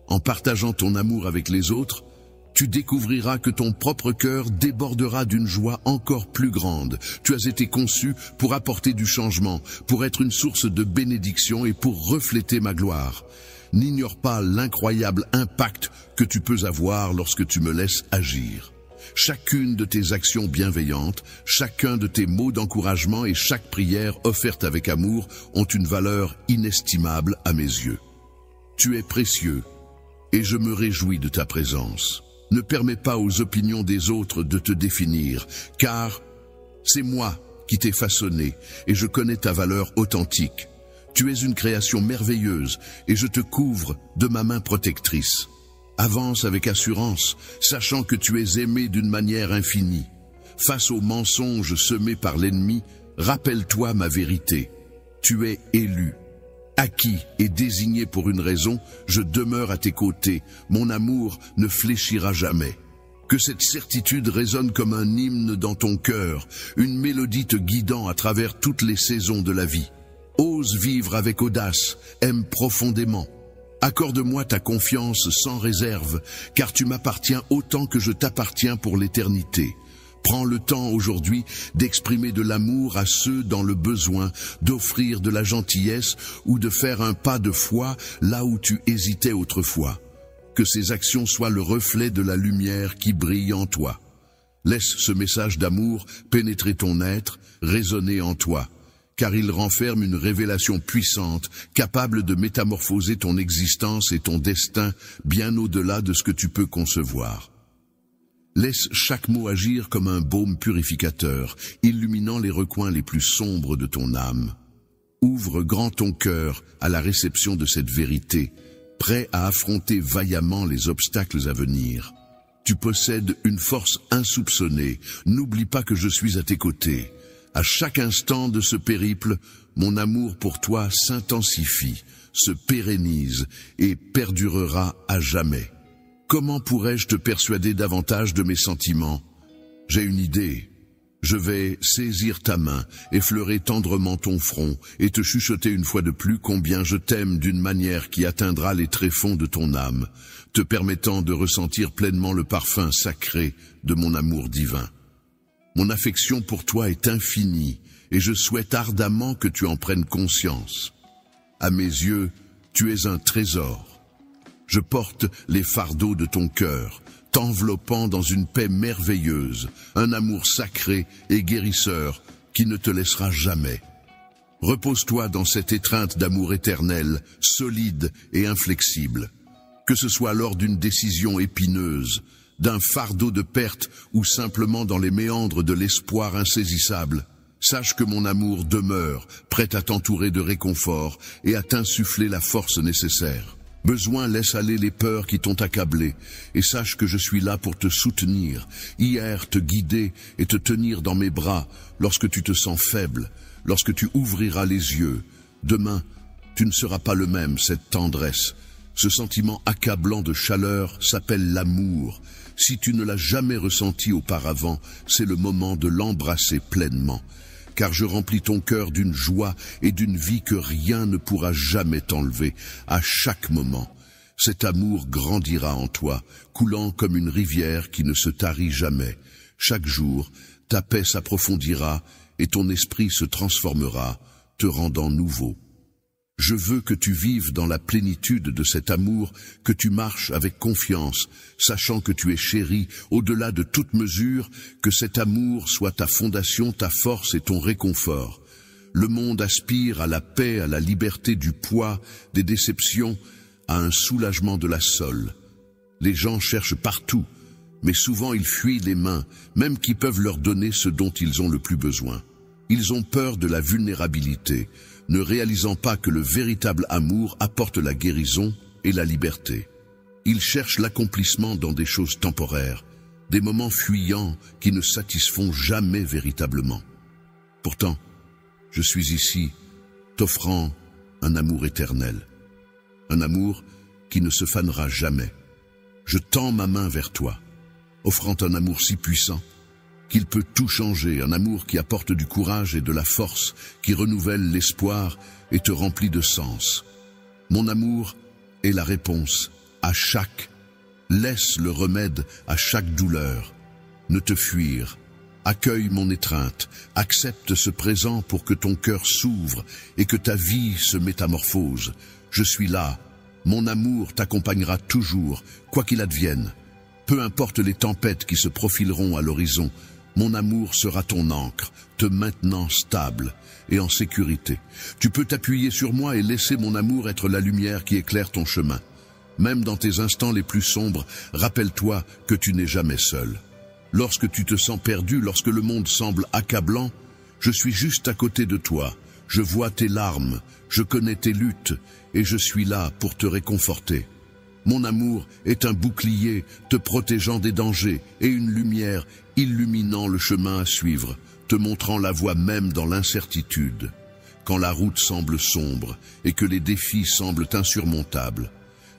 En partageant ton amour avec les autres, tu découvriras que ton propre cœur débordera d'une joie encore plus grande. Tu as été conçu pour apporter du changement, pour être une source de bénédiction et pour refléter ma gloire. N'ignore pas l'incroyable impact que tu peux avoir lorsque tu me laisses agir. Chacune de tes actions bienveillantes, chacun de tes mots d'encouragement et chaque prière offerte avec amour ont une valeur inestimable à mes yeux. Tu es précieux et je me réjouis de ta présence. Ne permets pas aux opinions des autres de te définir, car c'est moi qui t'ai façonné et je connais ta valeur authentique. Tu es une création merveilleuse et je te couvre de ma main protectrice. Avance avec assurance, sachant que tu es aimé d'une manière infinie. Face aux mensonges semés par l'ennemi, rappelle-toi ma vérité. Tu es élu. Acquis et désigné pour une raison, je demeure à tes côtés. Mon amour ne fléchira jamais. Que cette certitude résonne comme un hymne dans ton cœur, une mélodie te guidant à travers toutes les saisons de la vie. Ose vivre avec audace, aime profondément. Accorde-moi ta confiance sans réserve, car tu m'appartiens autant que je t'appartiens pour l'éternité. Prends le temps aujourd'hui d'exprimer de l'amour à ceux dans le besoin, d'offrir de la gentillesse ou de faire un pas de foi là où tu hésitais autrefois. Que ces actions soient le reflet de la lumière qui brille en toi. Laisse ce message d'amour pénétrer ton être, résonner en toi, car il renferme une révélation puissante, capable de métamorphoser ton existence et ton destin bien au-delà de ce que tu peux concevoir. Laisse chaque mot agir comme un baume purificateur, illuminant les recoins les plus sombres de ton âme. Ouvre grand ton cœur à la réception de cette vérité, prêt à affronter vaillamment les obstacles à venir. Tu possèdes une force insoupçonnée, n'oublie pas que je suis à tes côtés. À chaque instant de ce périple, mon amour pour toi s'intensifie, se pérennise et perdurera à jamais. Comment pourrais-je te persuader davantage de mes sentiments? J'ai une idée. Je vais saisir ta main, effleurer tendrement ton front et te chuchoter une fois de plus combien je t'aime d'une manière qui atteindra les tréfonds de ton âme, te permettant de ressentir pleinement le parfum sacré de mon amour divin. Mon affection pour toi est infinie et je souhaite ardemment que tu en prennes conscience. À mes yeux, tu es un trésor. Je porte les fardeaux de ton cœur, t'enveloppant dans une paix merveilleuse, un amour sacré et guérisseur qui ne te laissera jamais. Repose-toi dans cette étreinte d'amour éternel, solide et inflexible. Que ce soit lors d'une décision épineuse, d'un fardeau de perte ou simplement dans les méandres de l'espoir insaisissable, sache que mon amour demeure, prêt à t'entourer de réconfort et à t'insuffler la force nécessaire. Besoin, laisse aller les peurs qui t'ont accablé, et sache que je suis là pour te soutenir, hier te guider et te tenir dans mes bras lorsque tu te sens faible, lorsque tu ouvriras les yeux. Demain, tu ne seras pas le même, cette tendresse. Ce sentiment accablant de chaleur s'appelle l'amour. Si tu ne l'as jamais ressenti auparavant, c'est le moment de l'embrasser pleinement. Car je remplis ton cœur d'une joie et d'une vie que rien ne pourra jamais t'enlever. À chaque moment, cet amour grandira en toi, coulant comme une rivière qui ne se tarit jamais. Chaque jour, ta paix s'approfondira et ton esprit se transformera, te rendant nouveau. Je veux que tu vives dans la plénitude de cet amour, que tu marches avec confiance, sachant que tu es chéri au-delà de toute mesure, que cet amour soit ta fondation, ta force et ton réconfort. Le monde aspire à la paix, à la liberté du poids, des déceptions, à un soulagement de la sole. Les gens cherchent partout, mais souvent ils fuient les mains, même qui peuvent leur donner ce dont ils ont le plus besoin. Ils ont peur de la vulnérabilité, ne réalisant pas que le véritable amour apporte la guérison et la liberté. Ils cherchent l'accomplissement dans des choses temporaires, des moments fuyants qui ne satisfont jamais véritablement. Pourtant, je suis ici, t'offrant un amour éternel, un amour qui ne se fanera jamais. Je tends ma main vers toi, offrant un amour si puissant qu'il peut tout changer, un amour qui apporte du courage et de la force, qui renouvelle l'espoir et te remplit de sens. Mon amour est la réponse à chaque, laisse le remède à chaque douleur. Ne te fuir, accueille mon étreinte, accepte ce présent pour que ton cœur s'ouvre et que ta vie se métamorphose. Je suis là, mon amour t'accompagnera toujours, quoi qu'il advienne. Peu importe les tempêtes qui se profileront à l'horizon, mon amour sera ton ancre, te maintenant stable et en sécurité. Tu peux t'appuyer sur moi et laisser mon amour être la lumière qui éclaire ton chemin. Même dans tes instants les plus sombres, rappelle-toi que tu n'es jamais seul. Lorsque tu te sens perdu, lorsque le monde semble accablant, je suis juste à côté de toi. Je vois tes larmes, je connais tes luttes et je suis là pour te réconforter. Mon amour est un bouclier te protégeant des dangers et une lumière illuminant le chemin à suivre, te montrant la voie même dans l'incertitude. Quand la route semble sombre et que les défis semblent insurmontables,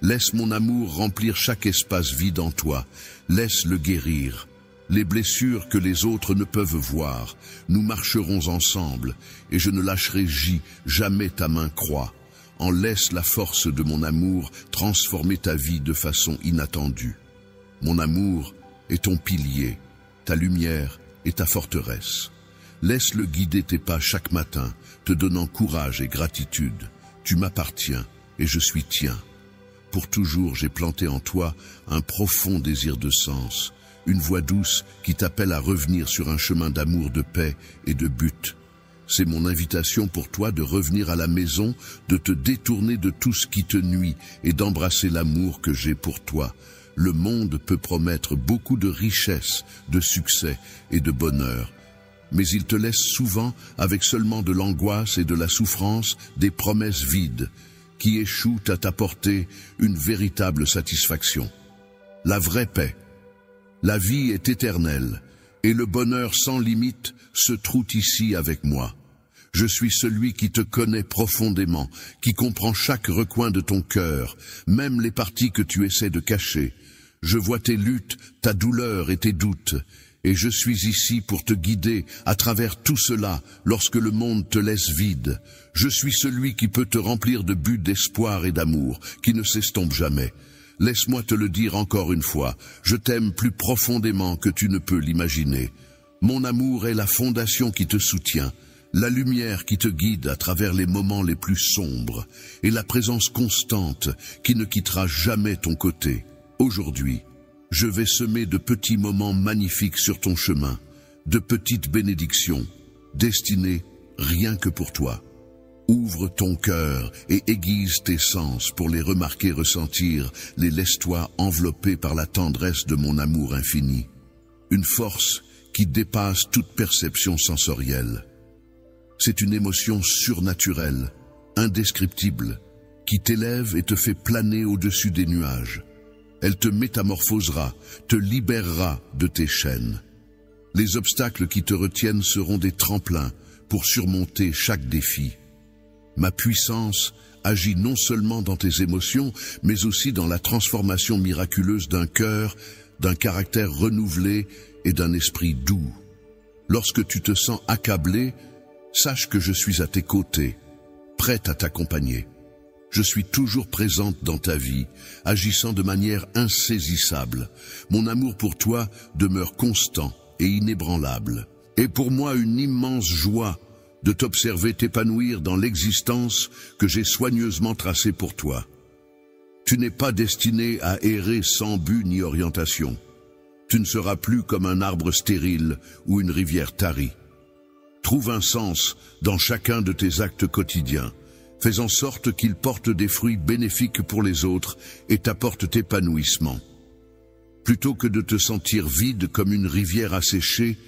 laisse mon amour remplir chaque espace vide en toi, laisse le guérir. Les blessures que les autres ne peuvent voir, nous marcherons ensemble et je ne lâcherai jamais ta main croix. En laisse la force de mon amour transformer ta vie de façon inattendue. Mon amour est ton pilier, ta lumière et ta forteresse. Laisse-le guider tes pas chaque matin, te donnant courage et gratitude. Tu m'appartiens et je suis tien. Pour toujours, j'ai planté en toi un profond désir de sens, une voix douce qui t'appelle à revenir sur un chemin d'amour, de paix et de but. C'est mon invitation pour toi de revenir à la maison, de te détourner de tout ce qui te nuit et d'embrasser l'amour que j'ai pour toi. Le monde peut promettre beaucoup de richesses, de succès et de bonheur, mais il te laisse souvent avec seulement de l'angoisse et de la souffrance, des promesses vides qui échouent à t'apporter une véritable satisfaction. La vraie paix, la vie est éternelle et le bonheur sans limite se trouve ici avec moi. Je suis celui qui te connaît profondément, qui comprend chaque recoin de ton cœur, même les parties que tu essaies de cacher. Je vois tes luttes, ta douleur et tes doutes, et je suis ici pour te guider à travers tout cela lorsque le monde te laisse vide. Je suis celui qui peut te remplir de buts d'espoir et d'amour, qui ne s'estompe jamais. Laisse-moi te le dire encore une fois, je t'aime plus profondément que tu ne peux l'imaginer. Mon amour est la fondation qui te soutient, la lumière qui te guide à travers les moments les plus sombres et la présence constante qui ne quittera jamais ton côté. Aujourd'hui, je vais semer de petits moments magnifiques sur ton chemin, de petites bénédictions, destinées rien que pour toi. Ouvre ton cœur et aiguise tes sens pour les remarquer, ressentir, les laisse-toi envelopper par la tendresse de mon amour infini. Une force qui dépasse toute perception sensorielle. C'est une émotion surnaturelle, indescriptible, qui t'élève et te fait planer au-dessus des nuages. Elle te métamorphosera, te libérera de tes chaînes. Les obstacles qui te retiennent seront des tremplins pour surmonter chaque défi. Ma puissance agit non seulement dans tes émotions, mais aussi dans la transformation miraculeuse d'un cœur, d'un caractère renouvelé et d'un esprit doux. Lorsque tu te sens accablé, sache que je suis à tes côtés, prête à t'accompagner. Je suis toujours présente dans ta vie, agissant de manière insaisissable. Mon amour pour toi demeure constant et inébranlable. Et pour moi une immense joie de t'observer t'épanouir dans l'existence que j'ai soigneusement tracée pour toi. Tu n'es pas destiné à errer sans but ni orientation. Tu ne seras plus comme un arbre stérile ou une rivière tarie. Trouve un sens dans chacun de tes actes quotidiens. Fais en sorte qu'ils portent des fruits bénéfiques pour les autres et t'apportent épanouissement. Plutôt que de te sentir vide comme une rivière asséchée,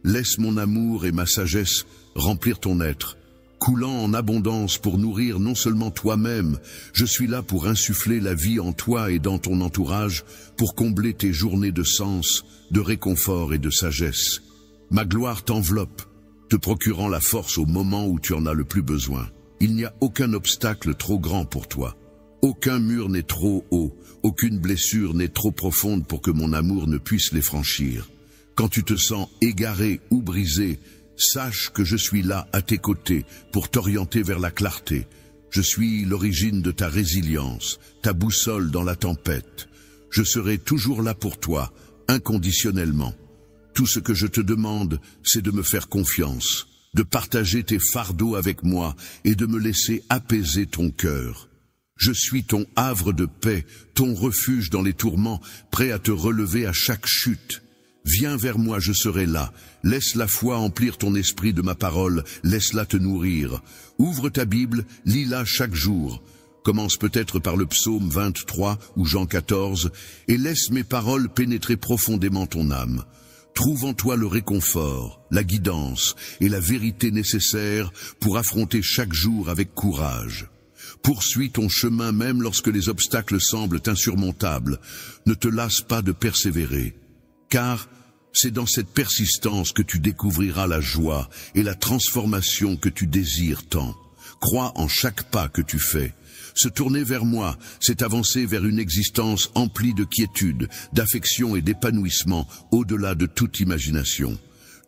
laisse mon amour et ma sagesse remplir ton être, coulant en abondance pour nourrir non seulement toi-même. Je suis là pour insuffler la vie en toi et dans ton entourage, pour combler tes journées de sens, de réconfort et de sagesse. Ma gloire t'enveloppe, te procurant la force au moment où tu en as le plus besoin. il n'y a aucun obstacle trop grand pour toi. Aucun mur n'est trop haut, aucune blessure n'est trop profonde pour que mon amour ne puisse les franchir. Quand tu te sens égaré ou brisé, sache que je suis là à tes côtés pour t'orienter vers la clarté. Je suis l'origine de ta résilience, ta boussole dans la tempête. Je serai toujours là pour toi, inconditionnellement. Tout ce que je te demande, c'est de me faire confiance, de partager tes fardeaux avec moi et de me laisser apaiser ton cœur. Je suis ton havre de paix, ton refuge dans les tourments, prêt à te relever à chaque chute. Viens vers moi, je serai là. Laisse la foi emplir ton esprit de ma parole, laisse-la te nourrir. Ouvre ta Bible, lis-la chaque jour. Commence peut-être par le psaume 23 ou Jean 14, et laisse mes paroles pénétrer profondément ton âme. Trouve en toi le réconfort, la guidance et la vérité nécessaires pour affronter chaque jour avec courage. Poursuis ton chemin même lorsque les obstacles semblent insurmontables. Ne te lasse pas de persévérer, car c'est dans cette persistance que tu découvriras la joie et la transformation que tu désires tant. Crois en chaque pas que tu fais. Se tourner vers moi, c'est avancer vers une existence emplie de quiétude, d'affection et d'épanouissement au-delà de toute imagination.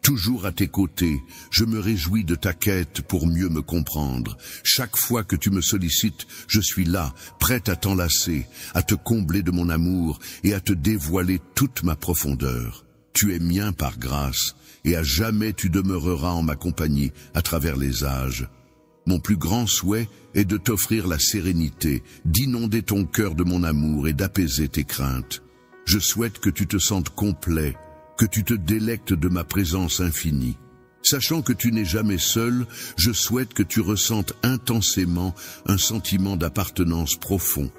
Toujours à tes côtés, je me réjouis de ta quête pour mieux me comprendre. Chaque fois que tu me sollicites, je suis là, prête à t'enlacer, à te combler de mon amour et à te dévoiler toute ma profondeur. Tu es mien par grâce, et à jamais tu demeureras en ma compagnie à travers les âges. Mon plus grand souhait est de t'offrir la sérénité, d'inonder ton cœur de mon amour et d'apaiser tes craintes. Je souhaite que tu te sentes complet, que tu te délectes de ma présence infinie. Sachant que tu n'es jamais seul, je souhaite que tu ressentes intensément un sentiment d'appartenance profond,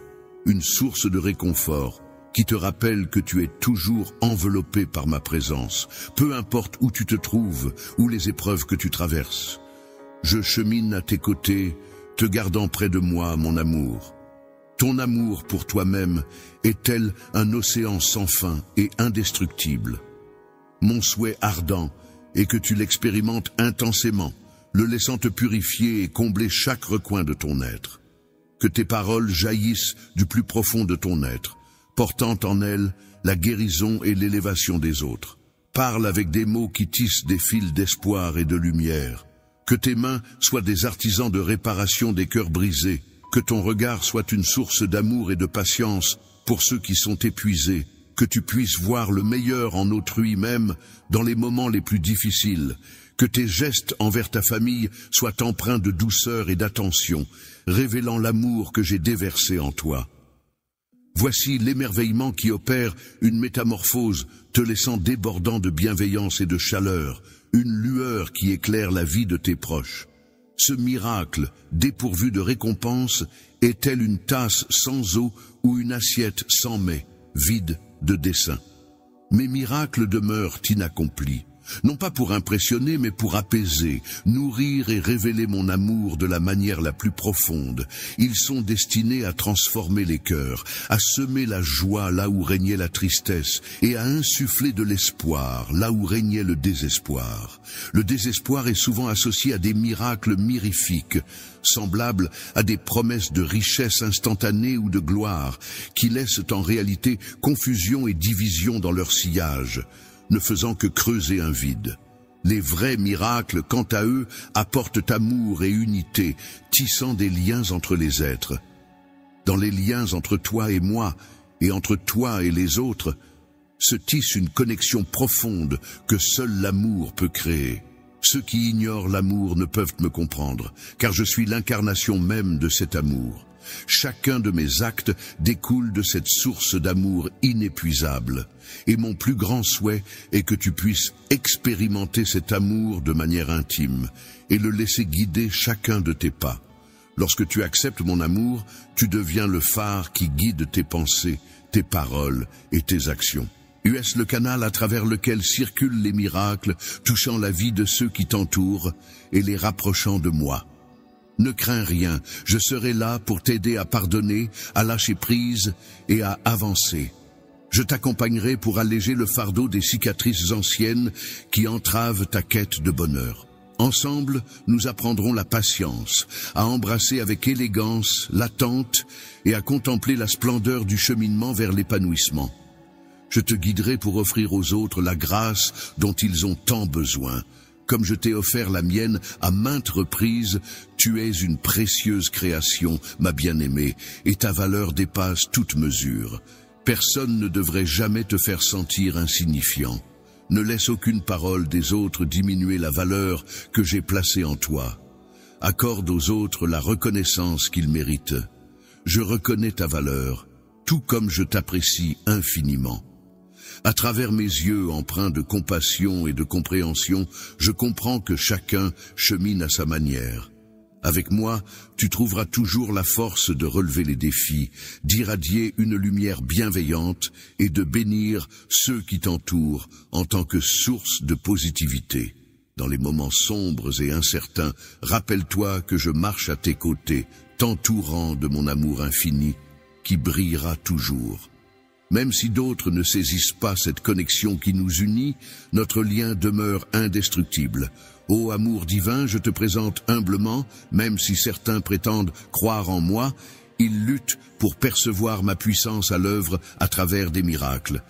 une source de réconfort qui te rappelle que tu es toujours enveloppé par ma présence, peu importe où tu te trouves ou les épreuves que tu traverses. Je chemine à tes côtés, te gardant près de moi, mon amour. Ton amour pour toi-même est tel un océan sans fin et indestructible. Mon souhait ardent est que tu l'expérimentes intensément, le laissant te purifier et combler chaque recoin de ton être. Que tes paroles jaillissent du plus profond de ton être, portant en elles la guérison et l'élévation des autres. Parle avec des mots qui tissent des fils d'espoir et de lumière. Que tes mains soient des artisans de réparation des cœurs brisés. Que ton regard soit une source d'amour et de patience pour ceux qui sont épuisés. Que tu puisses voir le meilleur en autrui même dans les moments les plus difficiles. Que tes gestes envers ta famille soient empreints de douceur et d'attention, révélant l'amour que j'ai déversé en toi. Voici l'émerveillement qui opère une métamorphose, te laissant débordant de bienveillance et de chaleur, une lueur qui éclaire la vie de tes proches. Ce miracle, dépourvu de récompense, est-elle une tasse sans eau ou une assiette sans mets, vide de dessein? Mes miracles demeurent inaccomplis, non pas pour impressionner, mais pour apaiser, nourrir et révéler mon amour de la manière la plus profonde. Ils sont destinés à transformer les cœurs, à semer la joie là où régnait la tristesse, et à insuffler de l'espoir là où régnait le désespoir. Le désespoir est souvent associé à des miracles mirifiques, semblables à des promesses de richesse instantanée ou de gloire, qui laissent en réalité confusion et division dans leur sillage, ne faisant que creuser un vide. Les vrais miracles, quant à eux, apportent amour et unité, tissant des liens entre les êtres. Dans les liens entre toi et moi, et entre toi et les autres, se tisse une connexion profonde que seul l'amour peut créer. Ceux qui ignorent l'amour ne peuvent me comprendre, car je suis l'incarnation même de cet amour. Chacun de mes actes découle de cette source d'amour inépuisable. Et mon plus grand souhait est que tu puisses expérimenter cet amour de manière intime et le laisser guider chacun de tes pas. Lorsque tu acceptes mon amour, tu deviens le phare qui guide tes pensées, tes paroles et tes actions. Est-ce le canal à travers lequel circulent les miracles, touchant la vie de ceux qui t'entourent et les rapprochant de moi. Ne crains rien, je serai là pour t'aider à pardonner, à lâcher prise et à avancer. Je t'accompagnerai pour alléger le fardeau des cicatrices anciennes qui entravent ta quête de bonheur. Ensemble, nous apprendrons la patience, à embrasser avec élégance l'attente et à contempler la splendeur du cheminement vers l'épanouissement. Je te guiderai pour offrir aux autres la grâce dont ils ont tant besoin. Comme je t'ai offert la mienne à maintes reprises, tu es une précieuse création, ma bien-aimée, et ta valeur dépasse toute mesure. Personne ne devrait jamais te faire sentir insignifiant. Ne laisse aucune parole des autres diminuer la valeur que j'ai placée en toi. Accorde aux autres la reconnaissance qu'ils méritent. Je reconnais ta valeur, tout comme je t'apprécie infiniment. À travers mes yeux empreints de compassion et de compréhension, je comprends que chacun chemine à sa manière. Avec moi, tu trouveras toujours la force de relever les défis, d'irradier une lumière bienveillante et de bénir ceux qui t'entourent en tant que source de positivité. Dans les moments sombres et incertains, rappelle-toi que je marche à tes côtés, t'entourant de mon amour infini, qui brillera toujours. Même si d'autres ne saisissent pas cette connexion qui nous unit, notre lien demeure indestructible. Ô amour divin, je te présente humblement, même si certains prétendent croire en moi, ils luttent pour percevoir ma puissance à l'œuvre à travers des miracles.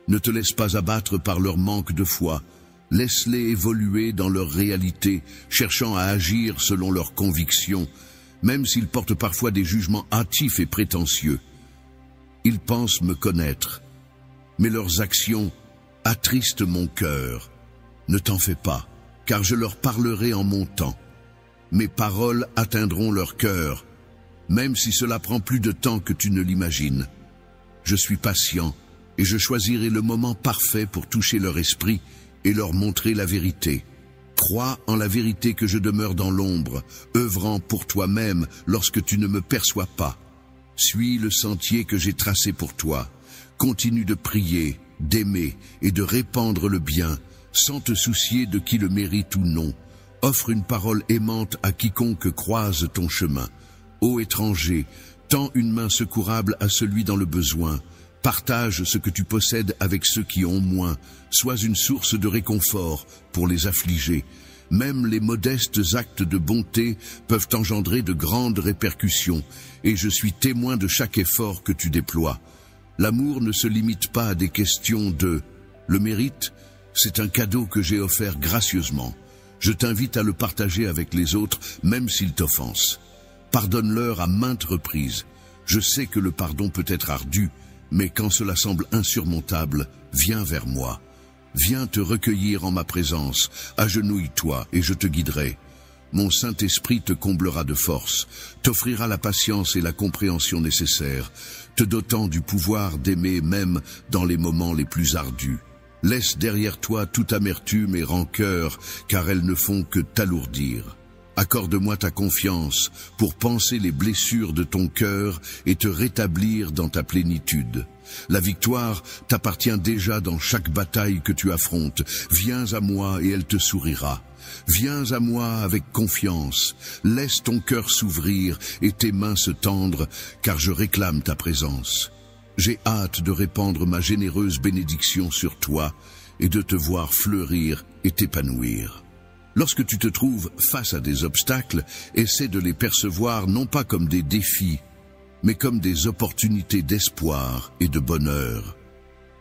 Ne te laisse pas abattre par leur manque de foi. Laisse-les évoluer dans leur réalité, cherchant à agir selon leurs convictions, même s'ils portent parfois des jugements hâtifs et prétentieux. Ils pensent me connaître, mais leurs actions attristent mon cœur. Ne t'en fais pas, car je leur parlerai en mon temps. Mes paroles atteindront leur cœur, même si cela prend plus de temps que tu ne l'imagines. Je suis patient, et je choisirai le moment parfait pour toucher leur esprit et leur montrer la vérité. Crois en la vérité que je demeure dans l'ombre, œuvrant pour toi-même lorsque tu ne me perçois pas. Suis le sentier que j'ai tracé pour toi. Continue de prier, d'aimer et de répandre le bien, sans te soucier de qui le mérite ou non. Offre une parole aimante à quiconque croise ton chemin. Ô étranger, tends une main secourable à celui dans le besoin. Partage ce que tu possèdes avec ceux qui ont moins. Sois une source de réconfort pour les affligés. Même les modestes actes de bonté peuvent engendrer de grandes répercussions, et je suis témoin de chaque effort que tu déploies. L'amour ne se limite pas à des questions de « le mérite », c'est un cadeau que j'ai offert gracieusement. Je t'invite à le partager avec les autres, même s'ils t'offensent. Pardonne-leur à maintes reprises. Je sais que le pardon peut être ardu, mais quand cela semble insurmontable, viens vers moi. Viens te recueillir en ma présence, agenouille-toi et je te guiderai. Mon Saint-Esprit te comblera de force, t'offrira la patience et la compréhension nécessaires, te dotant du pouvoir d'aimer même dans les moments les plus ardus. Laisse derrière toi toute amertume et rancœur, car elles ne font que t'alourdir. Accorde-moi ta confiance pour panser les blessures de ton cœur et te rétablir dans ta plénitude. La victoire t'appartient déjà dans chaque bataille que tu affrontes. Viens à moi et elle te sourira. Viens à moi avec confiance. Laisse ton cœur s'ouvrir et tes mains se tendre, car je réclame ta présence. J'ai hâte de répandre ma généreuse bénédiction sur toi et de te voir fleurir et t'épanouir. Lorsque tu te trouves face à des obstacles, essaie de les percevoir non pas comme des défis, mais comme des opportunités d'espoir et de bonheur.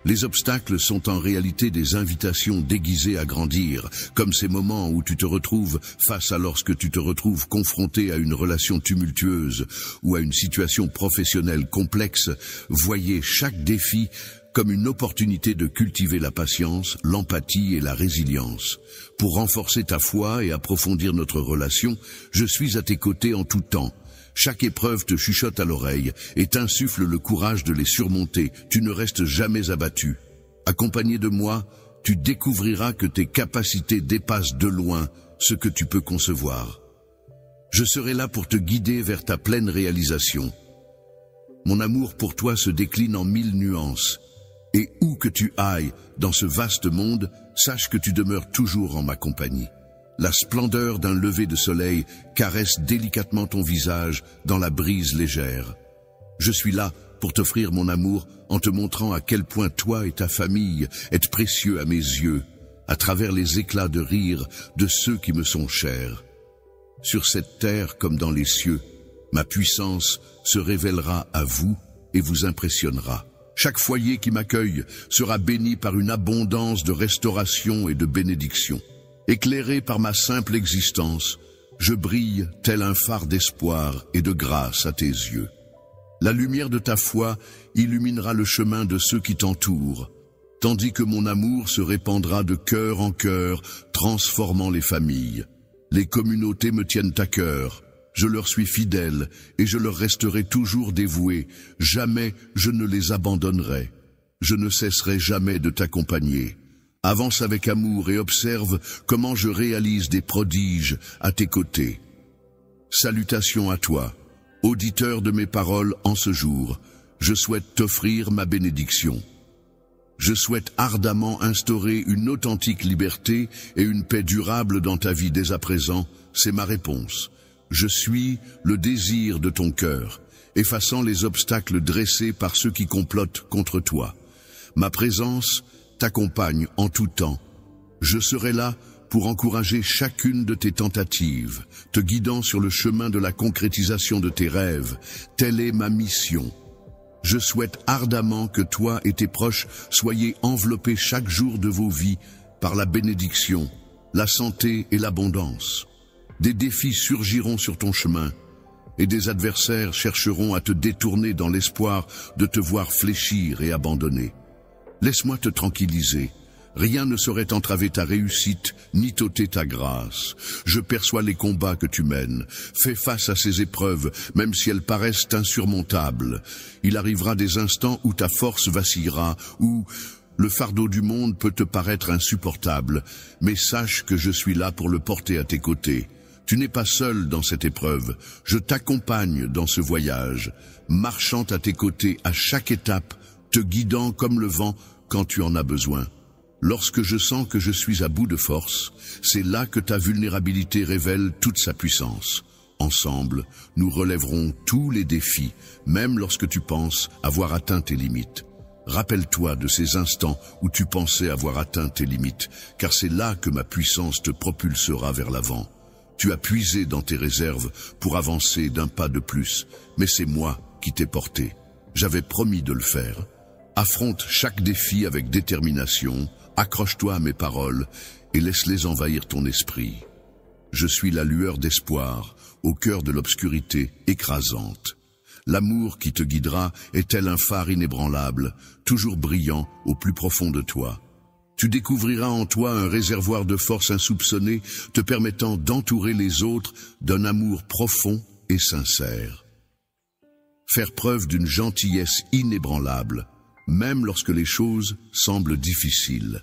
Les obstacles sont en réalité des invitations déguisées à grandir, comme ces moments où tu te retrouves face à lorsque tu te retrouves confronté à une relation tumultueuse ou à une situation professionnelle complexe. Voyez chaque défi comme une opportunité de cultiver la patience, l'empathie et la résilience. Pour renforcer ta foi et approfondir notre relation, je suis à tes côtés en tout temps. Chaque épreuve te chuchote à l'oreille et t'insuffle le courage de les surmonter. Tu ne restes jamais abattu. Accompagné de moi, tu découvriras que tes capacités dépassent de loin ce que tu peux concevoir. Je serai là pour te guider vers ta pleine réalisation. Mon amour pour toi se décline en 1000 nuances. Et où que tu ailles dans ce vaste monde, sache que tu demeures toujours en ma compagnie. La splendeur d'un lever de soleil caresse délicatement ton visage dans la brise légère. Je suis là pour t'offrir mon amour en te montrant à quel point toi et ta famille êtes précieux à mes yeux. à travers les éclats de rire de ceux qui me sont chers. Sur cette terre comme dans les cieux, ma puissance se révélera à vous et vous impressionnera. Chaque foyer qui m'accueille sera béni par une abondance de restauration et de bénédiction. Éclairé par ma simple existence, je brille tel un phare d'espoir et de grâce à tes yeux. La lumière de ta foi illuminera le chemin de ceux qui t'entourent, tandis que mon amour se répandra de cœur en cœur, transformant les familles. Les communautés me tiennent à cœur, je leur suis fidèle et je leur resterai toujours dévoué, jamais je ne les abandonnerai. Je ne cesserai jamais de t'accompagner. Avance avec amour et observe comment je réalise des prodiges à tes côtés. Salutations à toi, auditeur de mes paroles en ce jour, je souhaite t'offrir ma bénédiction. Je souhaite ardemment instaurer une authentique liberté et une paix durable dans ta vie dès à présent, c'est ma réponse. Je suis le désir de ton cœur, effaçant les obstacles dressés par ceux qui complotent contre toi. Ma présence t'accompagne en tout temps. Je serai là pour encourager chacune de tes tentatives, te guidant sur le chemin de la concrétisation de tes rêves. Telle est ma mission. Je souhaite ardemment que toi et tes proches soyez enveloppés chaque jour de vos vies par la bénédiction, la santé et l'abondance. Des défis surgiront sur ton chemin et des adversaires chercheront à te détourner dans l'espoir de te voir fléchir et abandonner. Laisse-moi te tranquilliser. Rien ne saurait entraver ta réussite, ni t'ôter ta grâce. Je perçois les combats que tu mènes. Fais face à ces épreuves, même si elles paraissent insurmontables. Il arrivera des instants où ta force vacillera, où le fardeau du monde peut te paraître insupportable. Mais sache que je suis là pour le porter à tes côtés. Tu n'es pas seul dans cette épreuve. Je t'accompagne dans ce voyage, marchant à tes côtés à chaque étape, te guidant comme le vent quand tu en as besoin. Lorsque je sens que je suis à bout de force, c'est là que ta vulnérabilité révèle toute sa puissance. Ensemble, nous relèverons tous les défis, même lorsque tu penses avoir atteint tes limites. Rappelle-toi de ces instants où tu pensais avoir atteint tes limites, car c'est là que ma puissance te propulsera vers l'avant. Tu as puisé dans tes réserves pour avancer d'un pas de plus, mais c'est moi qui t'ai porté. J'avais promis de le faire. Affronte chaque défi avec détermination, accroche-toi à mes paroles et laisse-les envahir ton esprit. Je suis la lueur d'espoir au cœur de l'obscurité écrasante. L'amour qui te guidera est tel un phare inébranlable, toujours brillant au plus profond de toi. Tu découvriras en toi un réservoir de force insoupçonnée, te permettant d'entourer les autres d'un amour profond et sincère. Faire preuve d'une gentillesse inébranlable, même lorsque les choses semblent difficiles.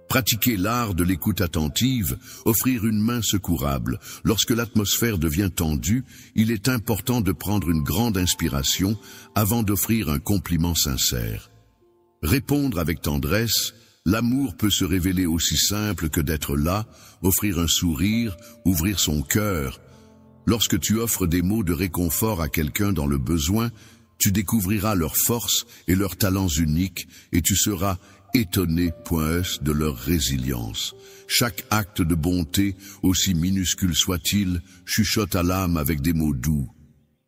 Pratiquer l'art de l'écoute attentive, offrir une main secourable. Lorsque l'atmosphère devient tendue, il est important de prendre une grande inspiration avant d'offrir un compliment sincère. Répondre avec tendresse, l'amour peut se révéler aussi simple que d'être là, offrir un sourire, ouvrir son cœur. Lorsque tu offres des mots de réconfort à quelqu'un dans le besoin, tu découvriras leurs forces et leurs talents uniques et tu seras étonné de leur résilience. Chaque acte de bonté, aussi minuscule soit-il, chuchote à l'âme avec des mots doux.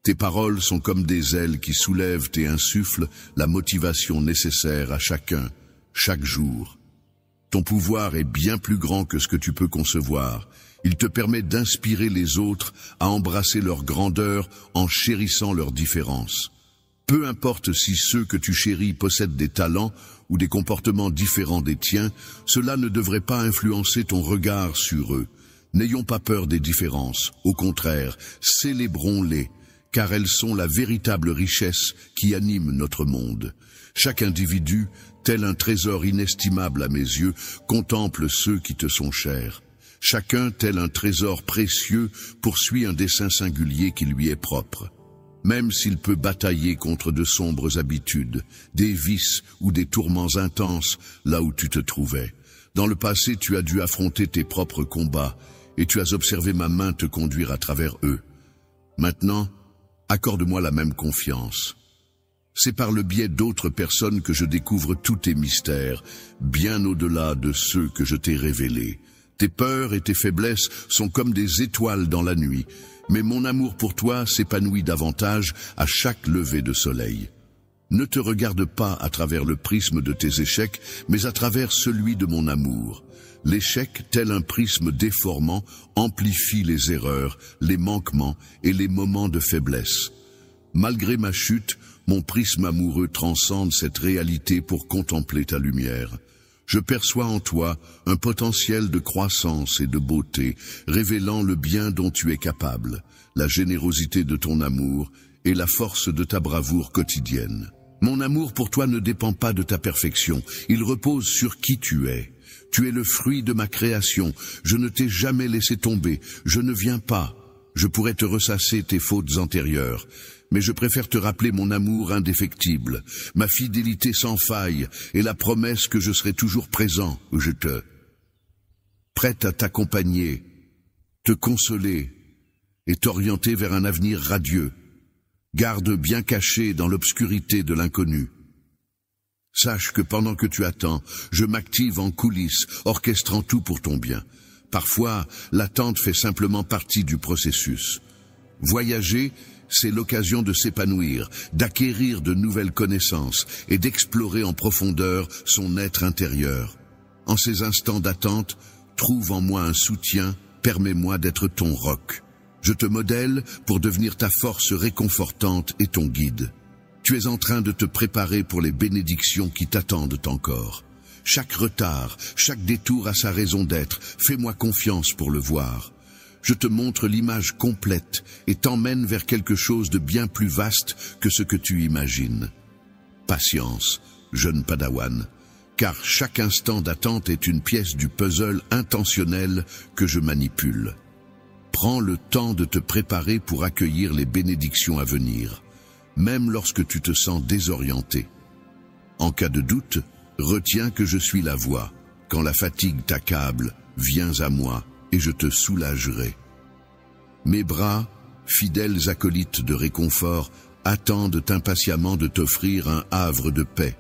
Tes paroles sont comme des ailes qui soulèvent et insufflent la motivation nécessaire à chacun, chaque jour. Ton pouvoir est bien plus grand que ce que tu peux concevoir. Il te permet d'inspirer les autres à embrasser leur grandeur en chérissant leurs différences. Peu importe si ceux que tu chéris possèdent des talents ou des comportements différents des tiens, cela ne devrait pas influencer ton regard sur eux. N'ayons pas peur des différences, au contraire, célébrons-les, car elles sont la véritable richesse qui anime notre monde. Chaque individu, tel un trésor inestimable à mes yeux, contemple ceux qui te sont chers. Chacun, tel un trésor précieux, poursuit un dessein singulier qui lui est propre. Même s'il peut batailler contre de sombres habitudes, des vices ou des tourments intenses là où tu te trouvais. Dans le passé, tu as dû affronter tes propres combats et tu as observé ma main te conduire à travers eux. Maintenant, accorde-moi la même confiance. C'est par le biais d'autres personnes que je découvre tous tes mystères, bien au-delà de ceux que je t'ai révélés. Tes peurs et tes faiblesses sont comme des étoiles dans la nuit, mais mon amour pour toi s'épanouit davantage à chaque lever de soleil. Ne te regarde pas à travers le prisme de tes échecs, mais à travers celui de mon amour. L'échec, tel un prisme déformant, amplifie les erreurs, les manquements et les moments de faiblesse. Malgré ma chute, mon prisme amoureux transcende cette réalité pour contempler ta lumière. Je perçois en toi un potentiel de croissance et de beauté, révélant le bien dont tu es capable, la générosité de ton amour et la force de ta bravoure quotidienne. Mon amour pour toi ne dépend pas de ta perfection, il repose sur qui tu es. Tu es le fruit de ma création, je ne t'ai jamais laissé tomber, je ne viens pas. Je pourrais te ressasser tes fautes antérieures, mais je préfère te rappeler mon amour indéfectible, ma fidélité sans faille et la promesse que je serai toujours présent où je te... prête à t'accompagner, te consoler et t'orienter vers un avenir radieux. Garde bien caché dans l'obscurité de l'inconnu. Sache que pendant que tu attends, je m'active en coulisses, orchestrant tout pour ton bien. Parfois, l'attente fait simplement partie du processus. Voyager, c'est l'occasion de s'épanouir, d'acquérir de nouvelles connaissances et d'explorer en profondeur son être intérieur. En ces instants d'attente, trouve en moi un soutien, permets-moi d'être ton roc. Je te modèle pour devenir ta force réconfortante et ton guide. Tu es en train de te préparer pour les bénédictions qui t'attendent encore. Chaque retard, chaque détour a sa raison d'être. Fais-moi confiance pour le voir. Je te montre l'image complète et t'emmène vers quelque chose de bien plus vaste que ce que tu imagines. Patience, jeune Padawan, car chaque instant d'attente est une pièce du puzzle intentionnel que je manipule. Prends le temps de te préparer pour accueillir les bénédictions à venir, même lorsque tu te sens désorienté. En cas de doute, retiens que je suis la voie. Quand la fatigue t'accable, viens à moi et je te soulagerai. Mes bras, fidèles acolytes de réconfort, attendent impatiemment de t'offrir un havre de paix.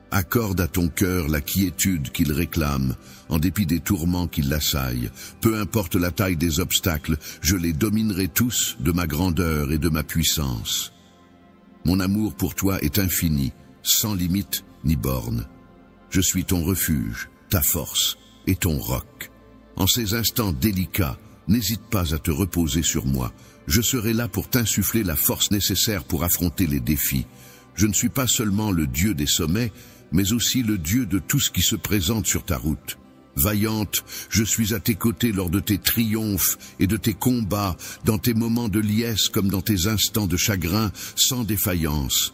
Accorde à ton cœur la quiétude qu'il réclame, en dépit des tourments qui l'assaillent. Peu importe la taille des obstacles, je les dominerai tous de ma grandeur et de ma puissance. Mon amour pour toi est infini, sans limite ni borne. Je suis ton refuge, ta force et ton roc. En ces instants délicats, n'hésite pas à te reposer sur moi. Je serai là pour t'insuffler la force nécessaire pour affronter les défis. Je ne suis pas seulement le Dieu des sommets, mais aussi le Dieu de tout ce qui se présente sur ta route. Vaillante, je suis à tes côtés lors de tes triomphes et de tes combats, dans tes moments de liesse comme dans tes instants de chagrin, sans défaillance.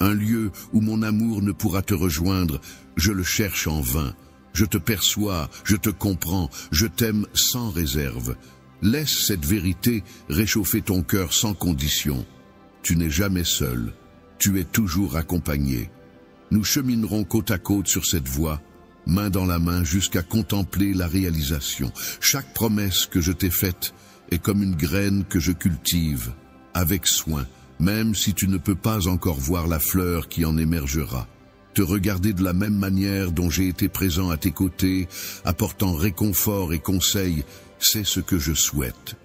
Un lieu où mon amour ne pourra te rejoindre, je le cherche en vain. Je te perçois, je te comprends, je t'aime sans réserve. Laisse cette vérité réchauffer ton cœur sans condition. Tu n'es jamais seul, tu es toujours accompagné. Nous cheminerons côte à côte sur cette voie, main dans la main jusqu'à contempler la réalisation. Chaque promesse que je t'ai faite est comme une graine que je cultive, avec soin, même si tu ne peux pas encore voir la fleur qui en émergera. Te regarder de la même manière dont j'ai été présent à tes côtés, apportant réconfort et conseil, c'est ce que je souhaite.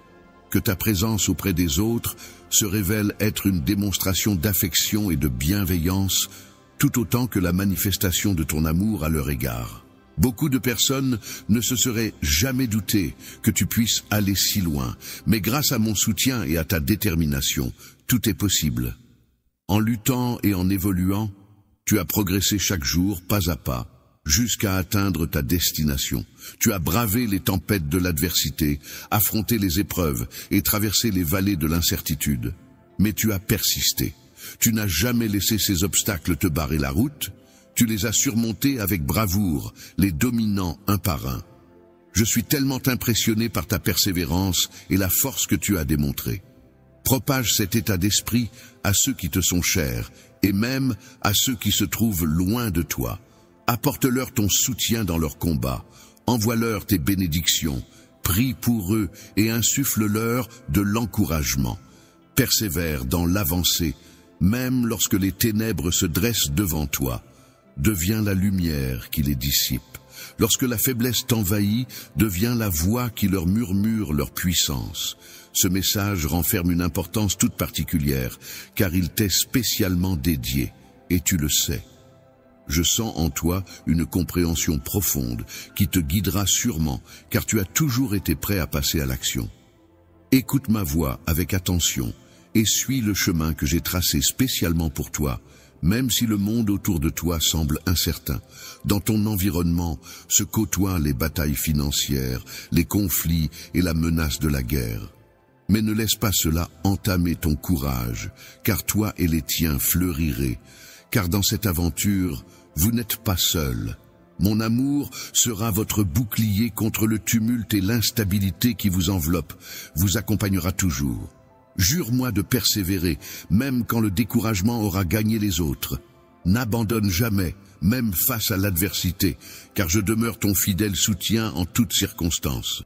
Que ta présence auprès des autres se révèle être une démonstration d'affection et de bienveillance, tout autant que la manifestation de ton amour à leur égard. Beaucoup de personnes ne se seraient jamais doutées que tu puisses aller si loin, mais grâce à mon soutien et à ta détermination, tout est possible. En luttant et en évoluant, tu as progressé chaque jour, pas à pas, jusqu'à atteindre ta destination. Tu as bravé les tempêtes de l'adversité, affronté les épreuves et traversé les vallées de l'incertitude. Mais tu as persisté. Tu n'as jamais laissé ces obstacles te barrer la route. Tu les as surmontés avec bravoure, les dominant un par un. Je suis tellement impressionné par ta persévérance et la force que tu as démontrée. Propage cet état d'esprit à ceux qui te sont chers et même à ceux qui se trouvent loin de toi. Apporte-leur ton soutien dans leur combat. Envoie-leur tes bénédictions. Prie pour eux et insuffle-leur de l'encouragement. Persévère dans l'avancée Même lorsque les ténèbres se dressent devant toi, deviens la lumière qui les dissipe. Lorsque la faiblesse t'envahit, deviens la voix qui leur murmure leur puissance. Ce message renferme une importance toute particulière, car il t'est spécialement dédié, et tu le sais. Je sens en toi une compréhension profonde qui te guidera sûrement, car tu as toujours été prêt à passer à l'action. Écoute ma voix avec attention et suis le chemin que j'ai tracé spécialement pour toi, même si le monde autour de toi semble incertain. Dans ton environnement se côtoient les batailles financières, les conflits et la menace de la guerre. Mais ne laisse pas cela entamer ton courage, car toi et les tiens fleurirez. Car dans cette aventure, vous n'êtes pas seul. Mon amour sera votre bouclier contre le tumulte et l'instabilité qui vous enveloppe, vous accompagnera toujours. Jure-moi de persévérer, même quand le découragement aura gagné les autres. N'abandonne jamais, même face à l'adversité, car je demeure ton fidèle soutien en toutes circonstances.